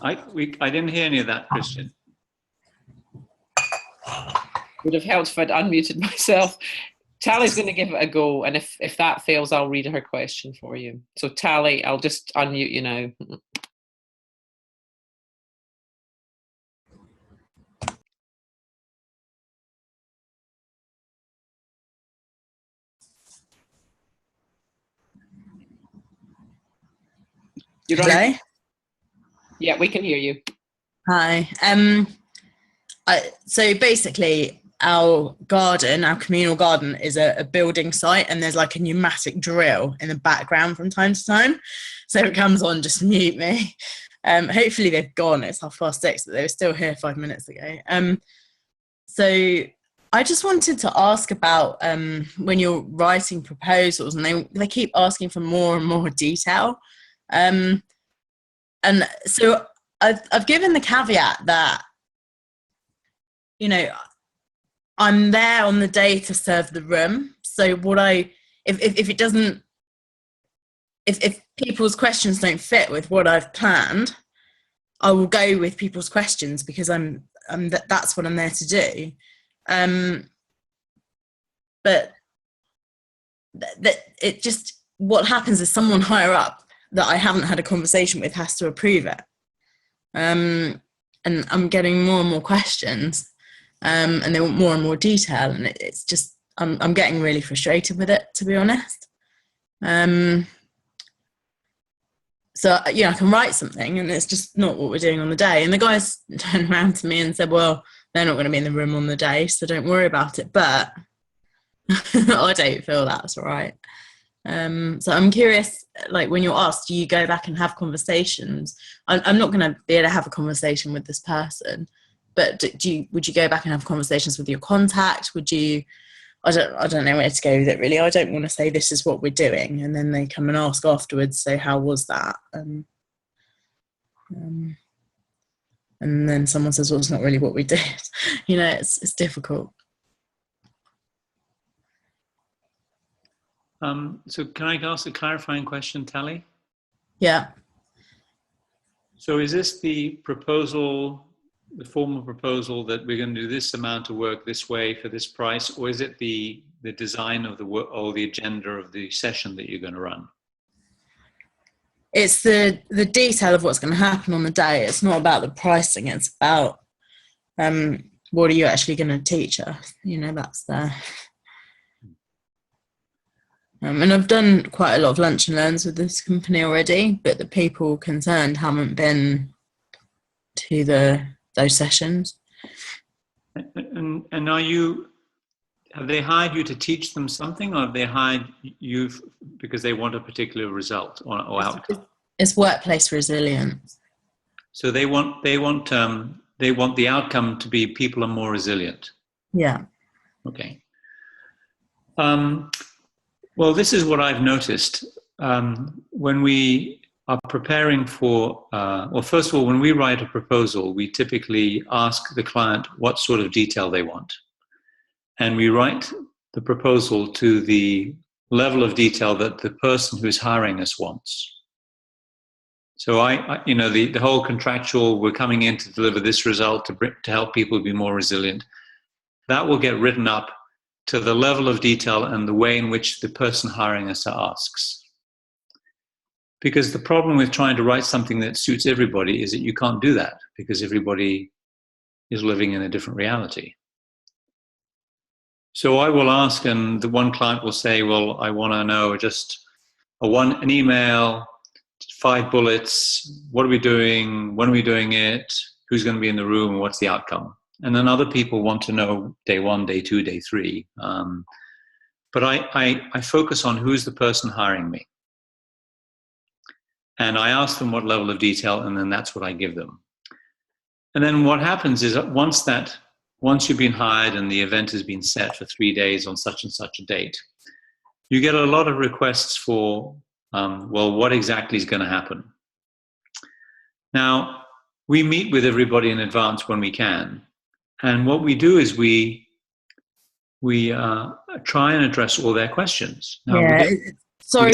I didn't hear any of that, Christian. Would have helped if I'd unmuted myself. Tally's going to give it a go, and if that fails, I'll read her question for you. So Tally, I'll just unmute you now. You're on. Hello? Yeah, we can hear you. Hi. So basically, our garden, our communal garden, is a building site, and there's like a pneumatic drill in the background from time to time. So if it comes on, just mute me. Hopefully they've gone. It's 6:30, but they were still here 5 minutes ago. So I just wanted to ask about when you're writing proposals, and they keep asking for more and more detail. And so I've given the caveat that, you know, I'm there on the day to serve the room. So if people's questions don't fit with what I've planned, I will go with people's questions because that's what I'm there to do. But what happens is someone higher up that I haven't had a conversation with has to approve it. And I'm getting more and more questions, and they want more and more detail, and it's just I'm getting really frustrated with it, to be honest. So I can write something, and it's just not what we're doing on the day. And the guys turned around to me and said, "Well, they're not going to be in the room on the day, so don't worry about it." But I don't feel that's right. So I'm curious, like when you're asked, do you go back and have conversations? I'm not going to be able to have a conversation with this person, but would you go back and have conversations with your contact? Would you? I don't know where to go with it really. I don't want to say this is what we're doing, and then they come and ask afterwards. So how was that? And then someone says, well, it's not really what we did. It's difficult. So can I ask a clarifying question, Tally? Yeah. So is this the formal proposal that we're going to do this amount of work this way for this price, or is it the design of the work or the agenda of the session that you're going to run? It's the detail of what's going to happen on the day. It's not about the pricing. It's about What are you actually going to teach us? That's there. And I've done quite a lot of lunch and learns with this company already, but the people concerned haven't been to those sessions. And have they hired you to teach them something, or have they hired you because they want a particular result or outcome? It's workplace resilience. So they want the outcome to be people are more resilient. Yeah. Okay. Well, this is what I've noticed. When we are preparing for, first of all, when we write a proposal, we typically ask the client what sort of detail they want. And we write the proposal to the level of detail that the person who's hiring us wants. So the whole contractual, we're coming in to deliver this result to help people be more resilient, that will get written up to the level of detail and the way in which the person hiring us asks. Because the problem with trying to write something that suits everybody is that you can't do that, because everybody is living in a different reality. So I will ask, and the one client will say, well, I want to know just an email, 5 bullets, what are we doing, when are we doing it, who's going to be in the room, what's the outcome? And then other people want to know day 1, day 2, day 3. But I focus on who's the person hiring me. And I ask them what level of detail, and then that's what I give them. And then what happens is that once you've been hired and the event has been set for 3 days on such and such a date, you get a lot of requests for, what exactly is going to happen? Now, we meet with everybody in advance when we can. And what we do is we try and address all their questions. Now, Sorry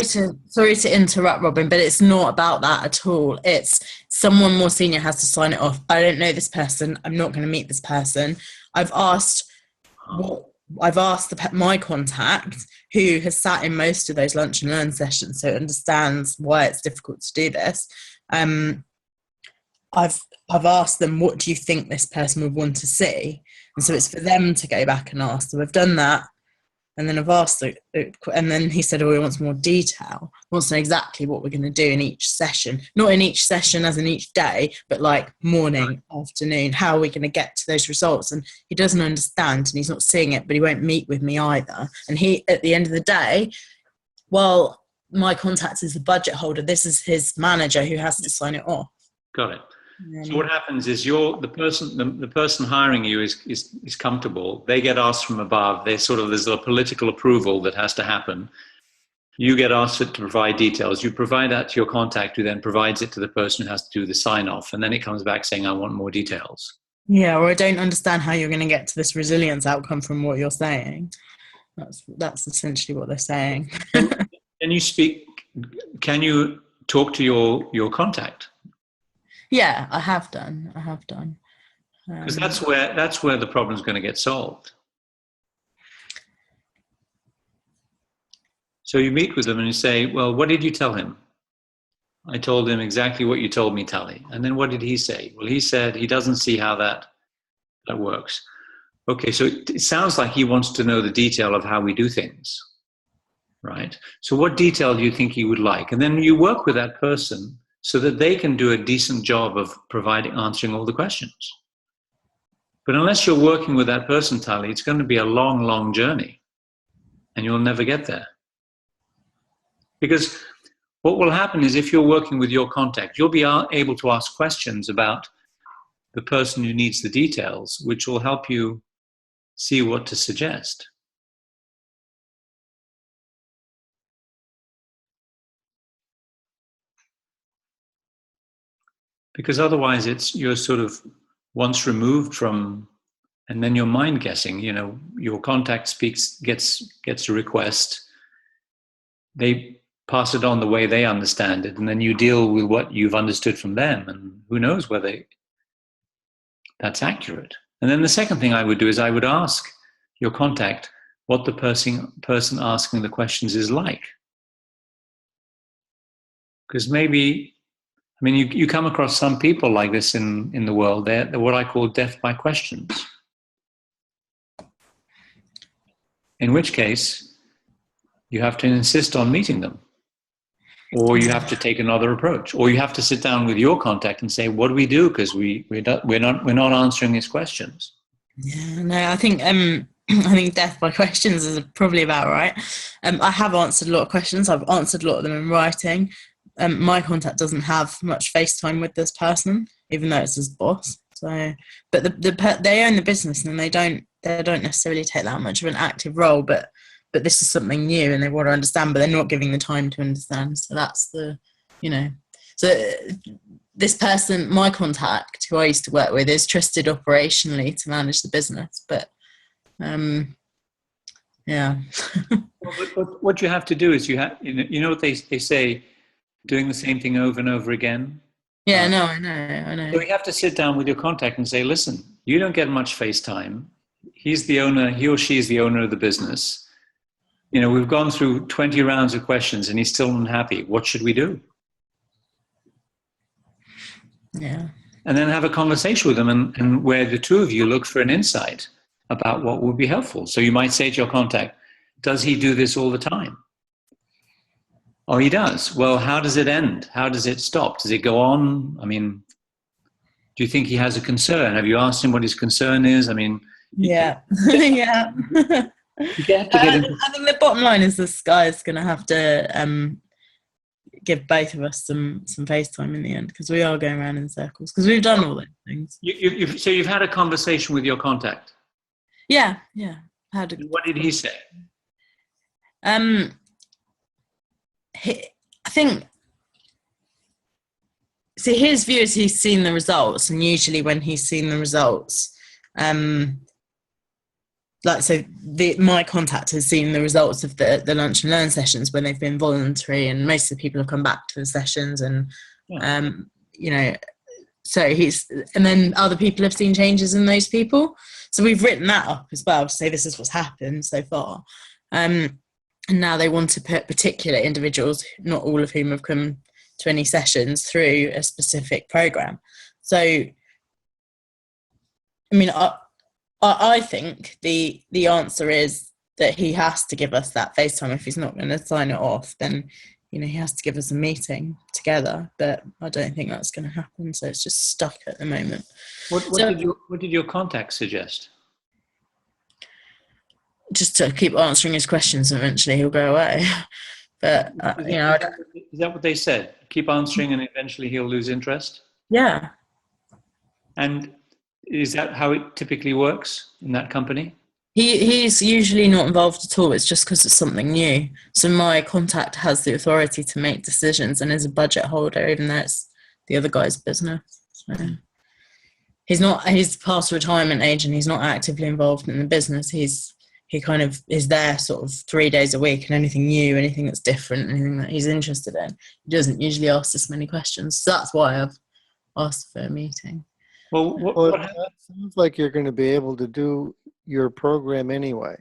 to interrupt, Robin, but it's not about that at all. It's someone more senior has to sign it off. I don't know this person. I'm not going to meet this person. I've asked my contact, who has sat in most of those lunch and learn sessions, so understands why it's difficult to do this. I've asked them, what do you think this person would want to see? And so it's for them to go back and ask. So we've done that. And then I've asked it, and then he said, he wants more detail. He wants to know exactly what we're going to do in each session. Not in each session as in each day, but like morning, afternoon, how are we going to get to those results? And he doesn't understand, and he's not seeing it, but he won't meet with me either. And he, at the end of the day, well, my contact is the budget holder. This is his manager who has to sign it off. Got it. So what happens is the person hiring you is comfortable. They get asked from above. There's a political approval that has to happen. You get asked to provide details. You provide that to your contact, who then provides it to the person who has to do the sign off, and then it comes back saying, "I want more details." Yeah, or I don't understand how you're going to get to this resilience outcome from what you're saying. That's essentially what they're saying. Can you talk to your contact? Yeah, I have done. Because that's where the problem is going to get solved. So you meet with them and you say, well, what did you tell him? I told him exactly what you told me, Tally. And then what did he say? Well, he said he doesn't see how that works. Okay, so it sounds like he wants to know the detail of how we do things, right? So what detail do you think he would like? And then you work with that person so that they can do a decent job of answering all the questions. But unless you're working with that person, Tali, it's going to be a long, long journey, and you'll never get there. Because what will happen is, if you're working with your contact, you'll be able to ask questions about the person who needs the details, which will help you see what to suggest. Because otherwise you're sort of once removed from, and then you're mind guessing. Your contact gets a request, they pass it on the way they understand it, and then you deal with what you've understood from them, and who knows whether that's accurate. And then the second thing I would do is I would ask your contact what the person asking the questions is like. Because maybe I mean, you come across some people like this in the world. They're what I call death by questions. In which case, you have to insist on meeting them. Or you have to take another approach. Or you have to sit down with your contact and say, what do we do? Because we're not answering his questions. Yeah, no, I think death by questions is probably about right. I have answered a lot of questions. I've answered a lot of them in writing. My contact doesn't have much FaceTime with this person, even though it's his boss. So, but they own the business and they don't necessarily take that much of an active role. But this is something new and they want to understand, but they're not giving the time to understand. So that's so this person, my contact, who I used to work with, is trusted operationally to manage the business. But yeah. What you have to do is you know what they say, doing the same thing over and over again. Yeah, no, I know. So you have to sit down with your contact and say, listen, you don't get much face time. He's the owner, he or she is the owner of the business. We've gone through 20 rounds of questions and he's still unhappy. What should we do? Yeah. And then have a conversation with them and where the two of you look for an insight about what would be helpful. So you might say to your contact, does he do this all the time? Oh, he does. Well, how does it end? How does it stop? Does it go on? I mean, do you think he has a concern? Have you asked him what his concern is? I mean, yeah. Yeah. You have to get into. I think the bottom line is this guy is going to have to give both of us some FaceTime in the end, because we are going around in circles because we've done all those things. So you've had a conversation with your contact? Yeah. What did he say? I think, see, his view is he's seen the results, and usually when he's seen the results, my contact has seen the results of the lunch and learn sessions when they've been voluntary, and most of the people have come back to the sessions, and so and then other people have seen changes in those people. So we've written that up as well to say this is what's happened so far. And now they want to put particular individuals, not all of whom have come to any sessions, through a specific program. So, I mean, I think the answer is that he has to give us that FaceTime. If he's not going to sign it off, then, he has to give us a meeting together. But I don't think that's going to happen. So it's just stuck at the moment. What did your contact suggest? Just to keep answering his questions, and eventually he'll go away. But is that what they said? Keep answering, and eventually he'll lose interest. Yeah. And is that how it typically works in that company? He's usually not involved at all. It's just because it's something new. So my contact has the authority to make decisions and is a budget holder, even though it's the other guy's business. So he's past retirement age and he's not actively involved in the business. He kind of is there sort of 3 days a week, and anything new, anything that's different, anything that he's interested in, he doesn't usually ask this many questions. So that's why I've asked for a meeting. Well, it sounds like you're going to be able to do your program anyway,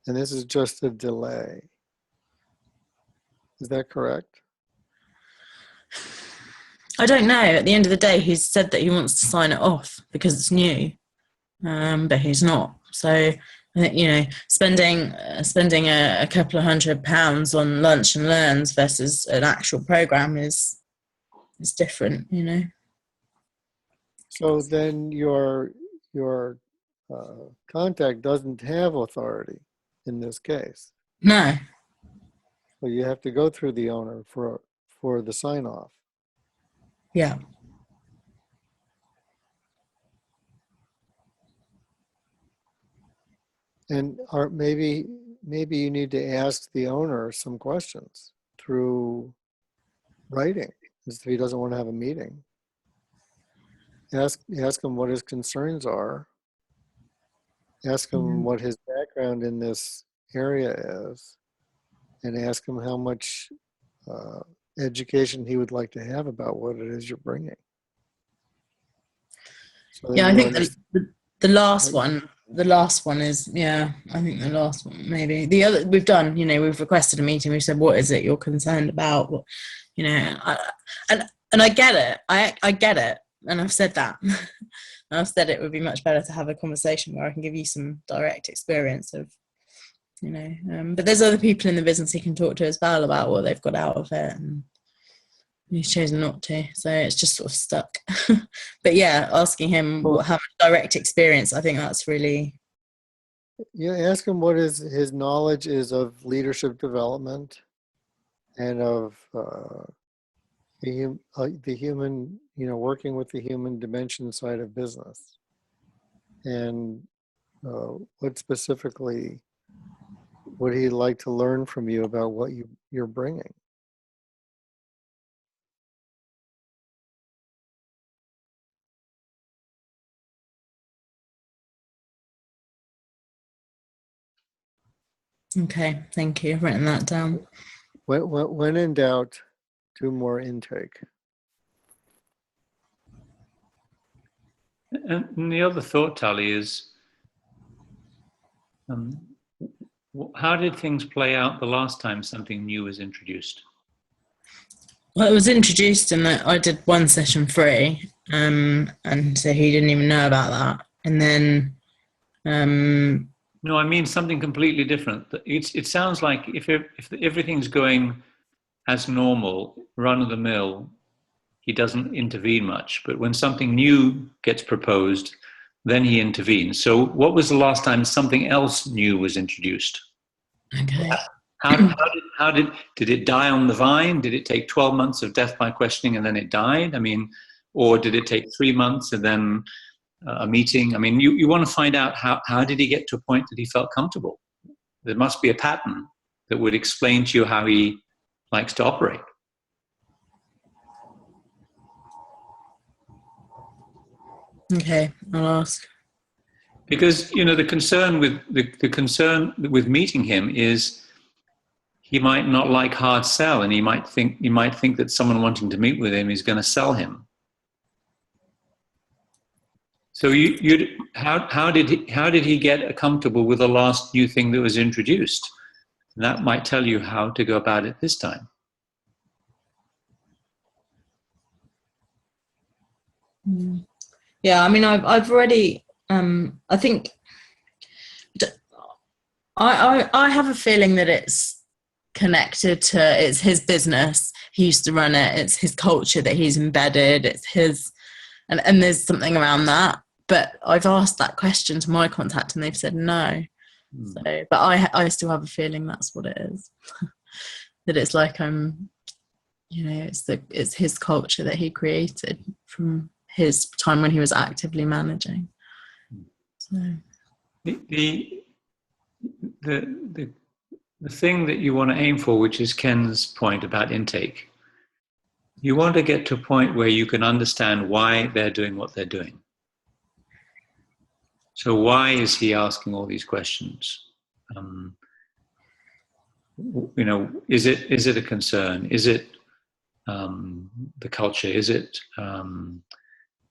and this is just a delay. Is that correct? I don't know. At the end of the day, he's said that he wants to sign it off because it's new, but he's not. So, spending a couple of £100 on lunch and learns versus an actual program is different, So then your contact doesn't have authority in this case. No. So you have to go through the owner for the sign off. Yeah. And maybe you need to ask the owner some questions through writing, if he doesn't want to have a meeting. Ask him what his concerns are. Ask him what his background in this area is, and ask him how much education he would like to have about what it is you're bringing. So I think the last one. The last one is, I think the last one, maybe. The other, we've done, we've requested a meeting. We've said, what is it you're concerned about? And And I get it. I get it. And I've said that. And I've said it would be much better to have a conversation where I can give you some direct experience of, but there's other people in the business he can talk to as well about what they've got out of it, and he's chosen not to. So it's just sort of stuck. But yeah, asking him how much direct experience, I think that's really... You ask him what his knowledge is of leadership development and of the human, working with the human dimension side of business, and what specifically would he like to learn from you about what you're bringing. Okay, thank you. I've written that down. When in doubt, do more intake. And the other thought, Tali, is how did things play out the last time something new was introduced? Well, it was introduced in that I did one session free, and so he didn't even know about that. And then... No, I mean something completely different. It sounds like if everything's going as normal, run of the mill, he doesn't intervene much. But when something new gets proposed, then he intervenes. So what was the last time something else new was introduced? Okay. Did it die on the vine? Did it take 12 months of death by questioning and then it died? I mean, or did it take 3 months and then a meeting? I mean, you want to find out how did he get to a point that he felt comfortable? There must be a pattern that would explain to you how he likes to operate. Okay, I'll ask. Because the concern with meeting him is he might not like hard sell, and he might think that someone wanting to meet with him is going to sell him. So how did he get comfortable with the last new thing that was introduced? And that might tell you how to go about it this time. Yeah, I mean, I've already. I think I have a feeling that it's connected to it's his business. He used to run it. It's his culture that he's embedded. It's his, and there's something around that. But I've asked that question to my contact, and they've said no. So, but I still have a feeling that's what it is. That it's like it's his culture that he created from his time when he was actively managing. So the thing that you want to aim for, which is Ken's point about intake, you want to get to a point where you can understand why they're doing what they're doing. So why is he asking all these questions? Is it a concern? Is it the culture? Is it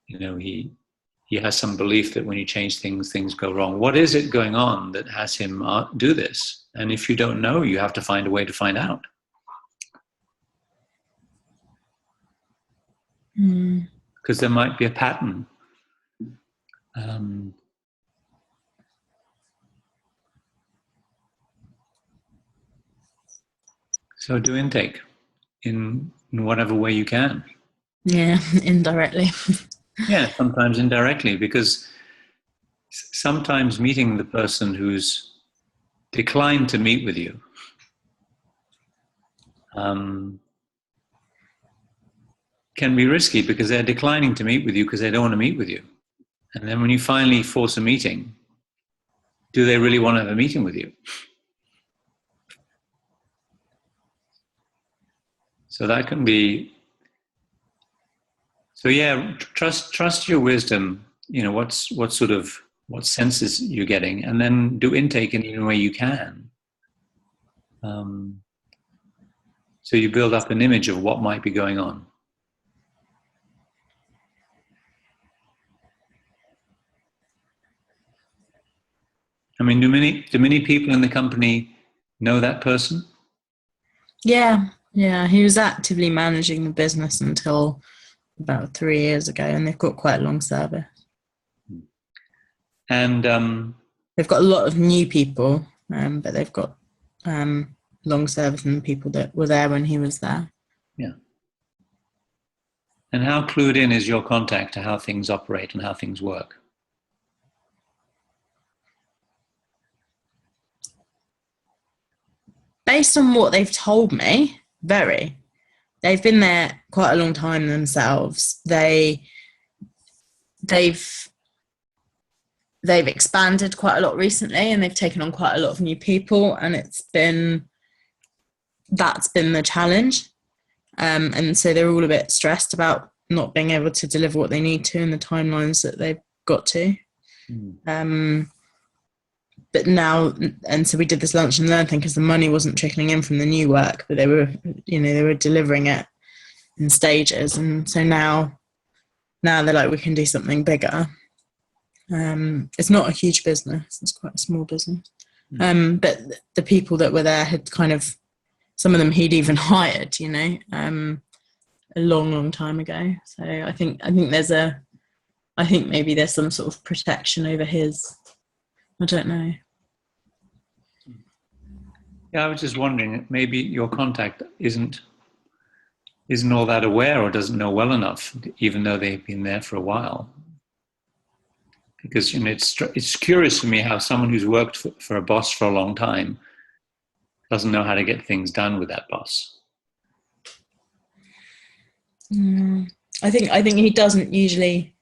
he has some belief that when you change things go wrong? What is it going on that has him do this? And if you don't know, you have to find a way to find out. Because there might be a pattern. So do intake in whatever way you can. Yeah, indirectly. Yeah, sometimes indirectly, because sometimes meeting the person who's declined to meet with you can be risky, because they're declining to meet with you because they don't want to meet with you. And then when you finally force a meeting, do they really want to have a meeting with you? So that can be. So yeah, trust your wisdom. What senses you're getting, and then do intake in any way you can. So you build up an image of what might be going on. I mean, do many people in the company know that person? Yeah, Yeah, he was actively managing the business until about 3 years ago, and they've got quite a long service. And they've got a lot of new people, but they've got long service and people that were there when he was there. Yeah. And how clued in is your contact to how things operate and how things work? Based on what they've told me, very. They've been there quite a long time themselves. They've expanded quite a lot recently, and they've taken on quite a lot of new people, and that's been the challenge. And so they're all a bit stressed about not being able to deliver what they need to in the timelines that they've got to. But now, and so we did this lunch and learn thing because the money wasn't trickling in from the new work, but they were delivering it in stages. And so now they're like, we can do something bigger. It's not a huge business; it's quite a small business. But the people that were there had kind of, some of them he'd even hired, a long time ago. So I think maybe there's some sort of protection over his. I don't know. Yeah, I was just wondering, maybe your contact isn't all that aware or doesn't know well enough, even though they've been there for a while. Because it's curious for me how someone who's worked for a boss for a long time doesn't know how to get things done with that boss. I think he doesn't usually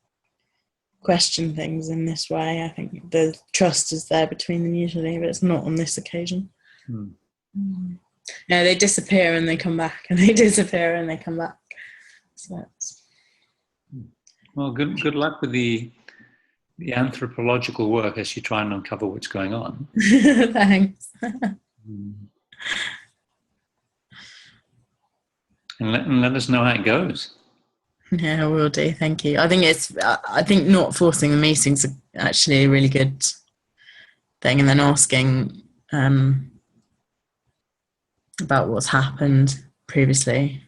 question things in this way. I think the trust is there between them usually, but it's not on this occasion. Yeah, they disappear and they come back, and they disappear and they come back. So well, good luck with the anthropological work as you try and uncover what's going on. Thanks. And let us know how it goes. Yeah, I will do. Thank you. I think not forcing the meetings are actually a really good thing, and then asking about what's happened previously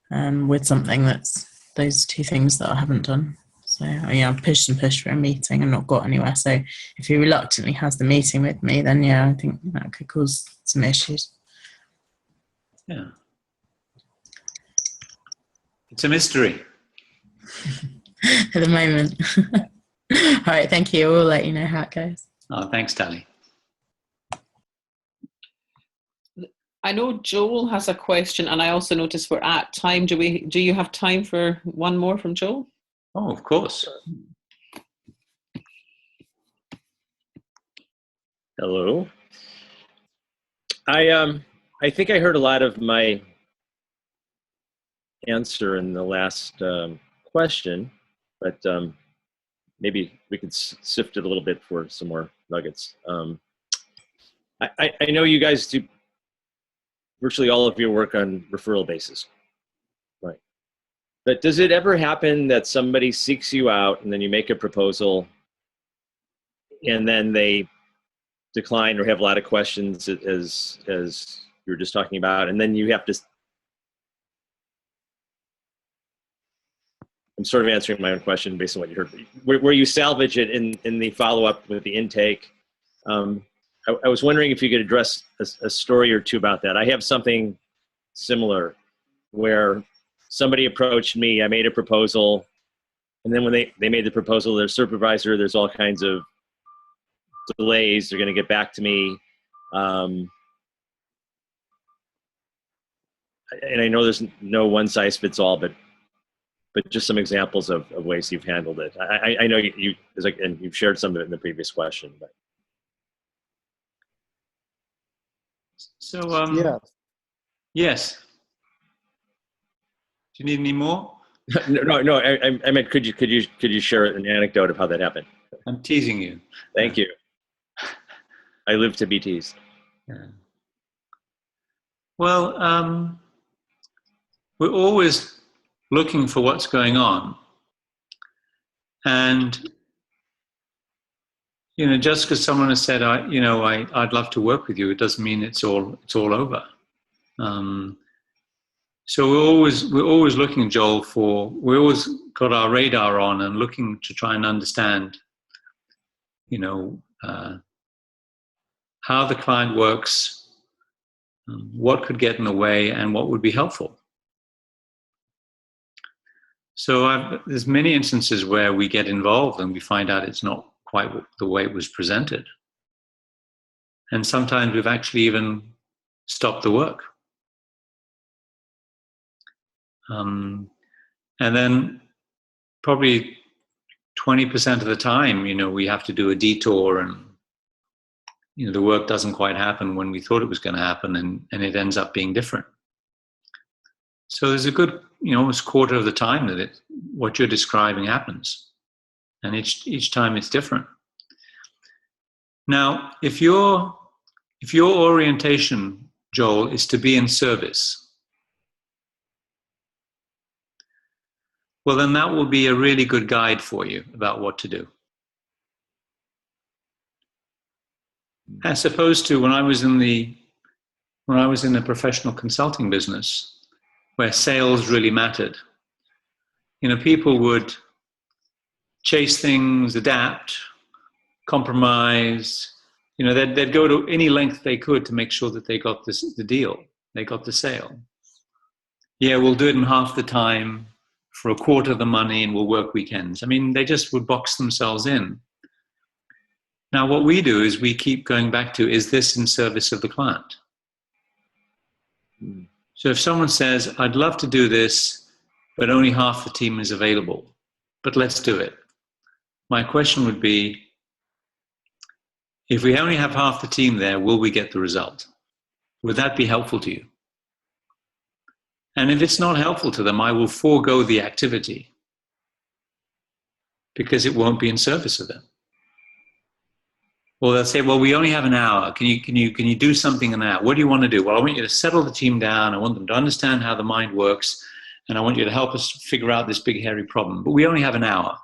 with something that's those two things that I haven't done. So I've pushed and pushed for a meeting and not got anywhere. So if he reluctantly has the meeting with me, then I think that could cause some issues. Yeah. It's a mystery. At the moment. All right, thank you. We'll let you know how it goes. Oh, thanks, Tally. I know Joel has a question, and I also noticed we're at time. Do you have time for one more from Joel? Oh, of course. Hello. I think I heard a lot of my answer in the last question, but maybe we could sift it a little bit for some more nuggets. I know you guys do virtually all of your work on referral basis, right? But does it ever happen that somebody seeks you out and then you make a proposal and then they decline or have a lot of questions as you were just talking about, and then you have to, I'm sort of answering my own question based on what you heard, where you salvage it in the follow-up with the intake. I was wondering if you could address a story or two about that. I have something similar where somebody approached me, I made a proposal, and then when they made the proposal, their supervisor, there's all kinds of delays, they're going to get back to me. And I know there's no one size fits all, but just some examples of ways you've handled it. I know and you've shared some of it in the previous question, but. So, Yeah. yes. Do you need any more? No. I meant, could you share an anecdote of how that happened? I'm teasing you. Thank you. I live to be teased. Yeah. Well, we're always looking for what's going on, and just because someone has said, I'd love to work with you, it doesn't mean it's all over. So we're always looking, Joel, we always got our radar on and looking to try and understand, how the client works, what could get in the way, and what would be helpful. So there's many instances where we get involved and we find out it's not quite the way it was presented. And sometimes we've actually even stopped the work. And then probably 20% of the time, we have to do a detour, and the work doesn't quite happen when we thought it was going to happen, and it ends up being different. So there's a good, almost quarter of the time that what you're describing happens, and each time it's different. Now, if your orientation, Joel, is to be in service, well, then that will be a really good guide for you about what to do. As opposed to when I was in the professional consulting business, where sales really mattered. People would chase things, adapt, compromise. They'd go to any length they could to make sure that they got the deal, they got the sale. Yeah, we'll do it in half the time, for a quarter of the money, and we'll work weekends. They just would box themselves in. Now, what we do is we keep going back to, is this in service of the client? So if someone says, I'd love to do this, but only half the team is available, but let's do it. My question would be, if we only have half the team there, will we get the result? Would that be helpful to you? And if it's not helpful to them, I will forego the activity because it won't be in service of them. Or they'll say, well, we only have an hour. Can you do something in an hour? What do you want to do? Well, I want you to settle the team down. I want them to understand how the mind works. And I want you to help us figure out this big, hairy problem. But we only have an hour.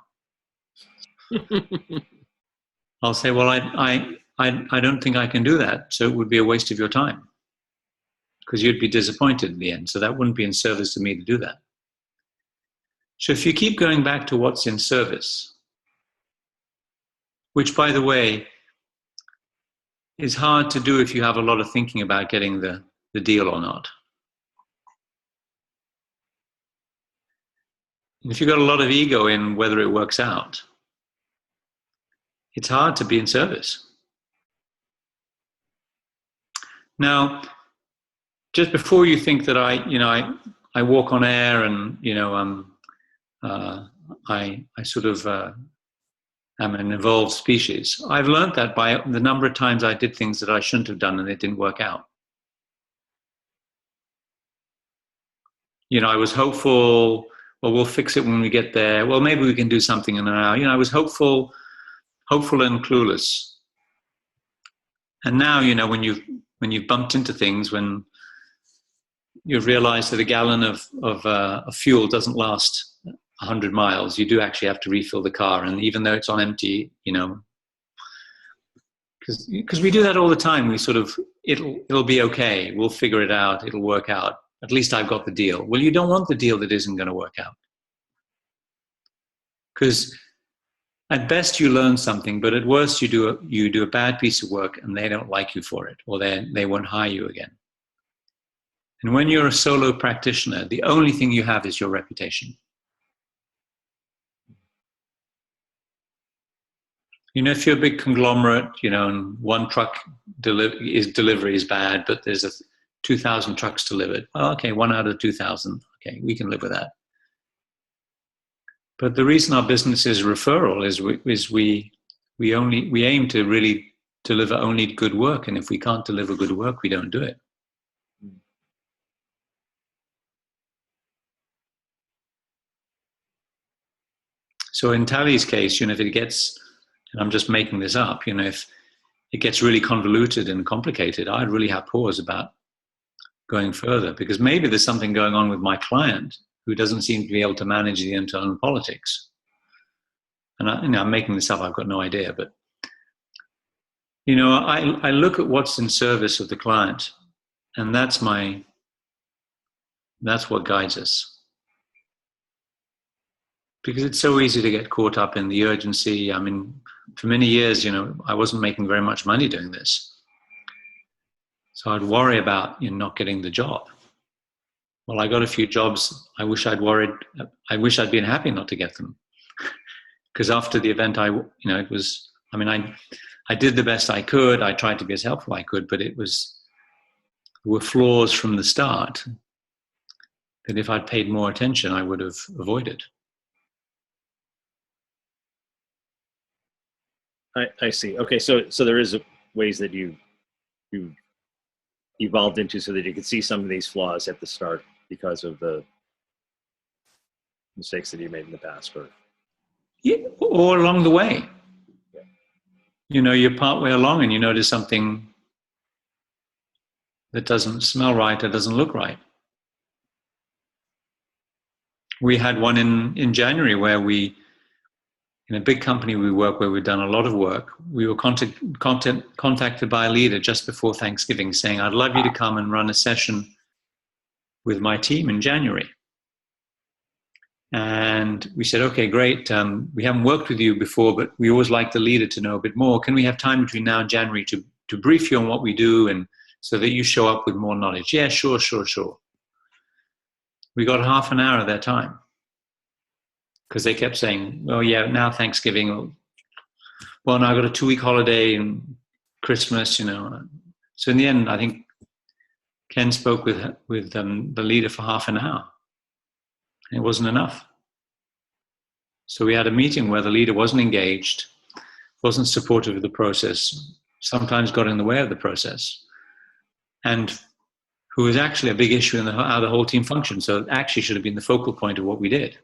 I'll say, well, I don't think I can do that. So it would be a waste of your time, because you'd be disappointed in the end. So that wouldn't be in service to me to do that. So if you keep going back to what's in service, which, by the way, is hard to do if you have a lot of thinking about getting the deal or not. And if you've got a lot of ego in whether it works out, it's hard to be in service. Now, just before you think that I walk on air and I sort of am an evolved species, I've learned that by the number of times I did things that I shouldn't have done and it didn't work out. I was hopeful, well, we'll fix it when we get there. Well, maybe we can do something in an hour. I was hopeful and clueless. And now, when you've bumped into things, when you've realized that a gallon of fuel doesn't last 100 miles, you do actually have to refill the car. And even though it's on empty, because we do that all the time, we sort of, it'll be okay. We'll figure it out. It'll work out. At least I've got the deal. Well, you don't want the deal that isn't going to work out. Because at best you learn something, but at worst you do a bad piece of work and they don't like you for it, or they won't hire you again. And when you're a solo practitioner, the only thing you have is your reputation. If you're a big conglomerate, and one truck delivery is bad, but there's 2,000 trucks delivered. Oh, okay, 1 out of 2,000. Okay, we can live with that. But the reason our business is referral is we aim to really deliver only good work, and if we can't deliver good work, we don't do it. So in Tally's case, if it gets, and I'm just making this up, if it gets really convoluted and complicated, I'd really have pause about going further, because maybe there's something going on with my client who doesn't seem to be able to manage the internal politics. And I'm making this up, I've got no idea, but I look at what's in service of the client, and that's my That's what guides us. Because it's so easy to get caught up in the urgency. I mean, for many years, I wasn't making very much money doing this. So I'd worry about not getting the job. Well, I got a few jobs. I wish I'd been happy not to get them. Because after the event, I did the best I could. I tried to be as helpful as I could, but there were flaws from the start that if I'd paid more attention, I would have avoided. I see. Okay, so there is ways that you evolved into so that you could see some of these flaws at the start because of the mistakes that you made in the past, or along the way. You're partway along and you notice something that doesn't smell right or doesn't look right. We had one in January where in a big company we work where we've done a lot of work, we were contacted by a leader just before Thanksgiving saying, I'd love you to come and run a session with my team in January. And we said, okay, great. We haven't worked with you before, but we always like the leader to know a bit more. Can we have time between now and January to brief you on what we do and so that you show up with more knowledge? Yeah, sure. We got half an hour of their time. Because they kept saying, well, yeah, now Thanksgiving. Well, now I've got a 2-week holiday and Christmas, So in the end, I think Ken spoke with the leader for half an hour. It wasn't enough. So we had a meeting where the leader wasn't engaged, wasn't supportive of the process, sometimes got in the way of the process, and who was actually a big issue in how the whole team functioned. So it actually should have been the focal point of what we did.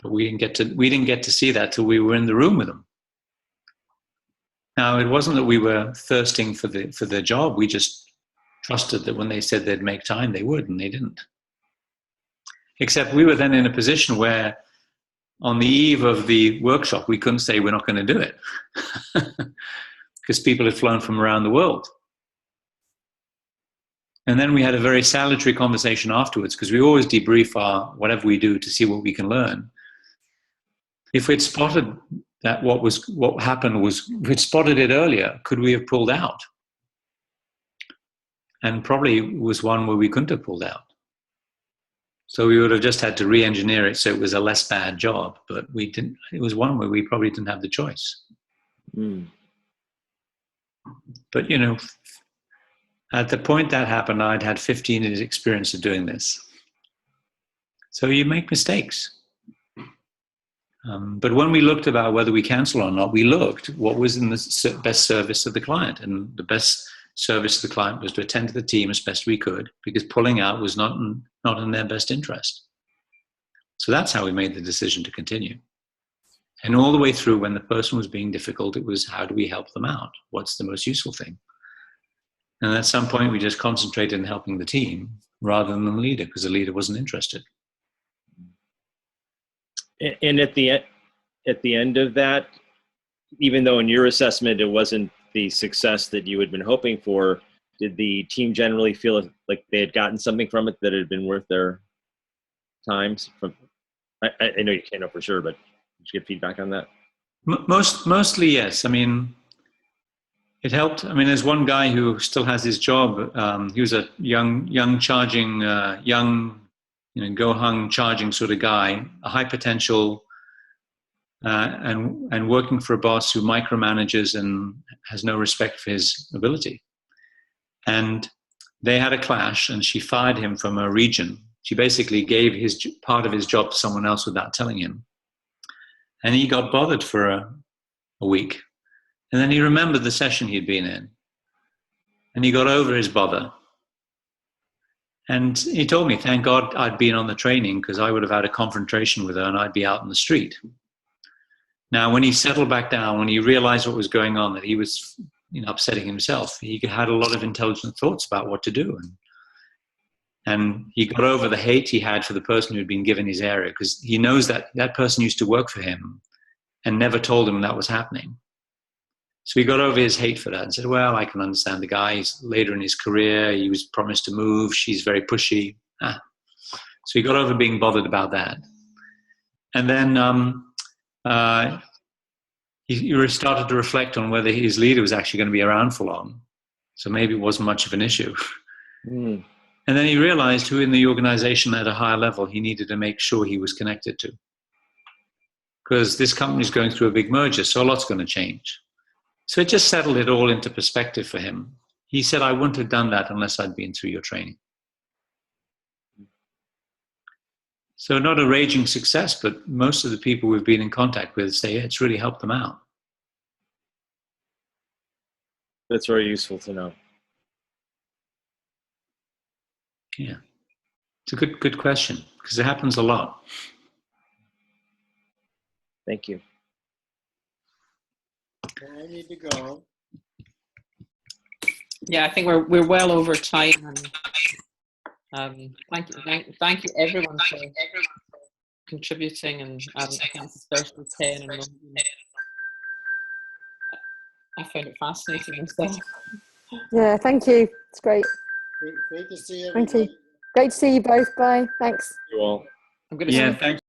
But we didn't get to see that till we were in the room with them. Now, it wasn't that we were thirsting for the job. We just trusted that when they said they'd make time, they would, and they didn't. Except we were then in a position where on the eve of the workshop, we couldn't say we're not going to do it because people had flown from around the world. And then we had a very salutary conversation afterwards because we always debrief whatever we do to see what we can learn. If we'd spotted that what happened was, if we'd spotted it earlier, could we have pulled out? And probably was one where we couldn't have pulled out. So we would have just had to re-engineer it so it was a less bad job, but we didn't. It was one where we probably didn't have the choice. But at the point that happened, I'd had 15 years experience of doing this. So you make mistakes. But when we looked about whether we cancel or not, we looked what was in the best service of the client. And the best service of the client was to attend to the team as best we could, because pulling out was not in their best interest. So that's how we made the decision to continue. And all the way through, when the person was being difficult, it was how do we help them out? What's the most useful thing? And at some point, we just concentrated on helping the team rather than the leader, because the leader wasn't interested. And at the end of that, even though in your assessment it wasn't the success that you had been hoping for, did the team generally feel like they had gotten something from it that had been worth their times? I know you can't know for sure, but did you get feedback on that? Mostly, yes. I mean, it helped. I mean, there's one guy who still has his job. He was a young charging, go-hung charging sort of guy, a high potential, and working for a boss who micromanages and has no respect for his ability. And they had a clash, and she fired him from a region. She basically gave part of his job to someone else without telling him. And he got bothered for a week. And then he remembered the session he'd been in. And he got over his bother. And he told me, thank God I'd been on the training, because I would have had a confrontation with her and I'd be out in the street. Now, when he settled back down, when he realized what was going on, that he was upsetting himself, he had a lot of intelligent thoughts about what to do. And he got over the hate he had for the person who had been given his area, because he knows that that person used to work for him and never told him that was happening. So he got over his hate for that and said, well, I can understand the guy. He's later in his career. He was promised to move. She's very pushy. So he got over being bothered about that. And then he started to reflect on whether his leader was actually going to be around for long. So maybe it wasn't much of an issue. Mm. And then he realized who in the organization at a higher level he needed to make sure he was connected to. Because this company is going through a big merger, so a lot's going to change. So it just settled it all into perspective for him. He said, I wouldn't have done that unless I'd been through your training. So not a raging success, but most of the people we've been in contact with say it's really helped them out. That's very useful to know. Yeah. It's a good question, because it happens a lot. Thank you. Well, I need to go. Yeah, I think we're well over time. And thank you everyone for contributing, and thanks especially Ken and Robin. I found it fascinating myself. Yeah, thank you. It's great. Great to see Thank everybody. you. Great to see you both. Bye. Thanks. You all. I'm going to Thanks.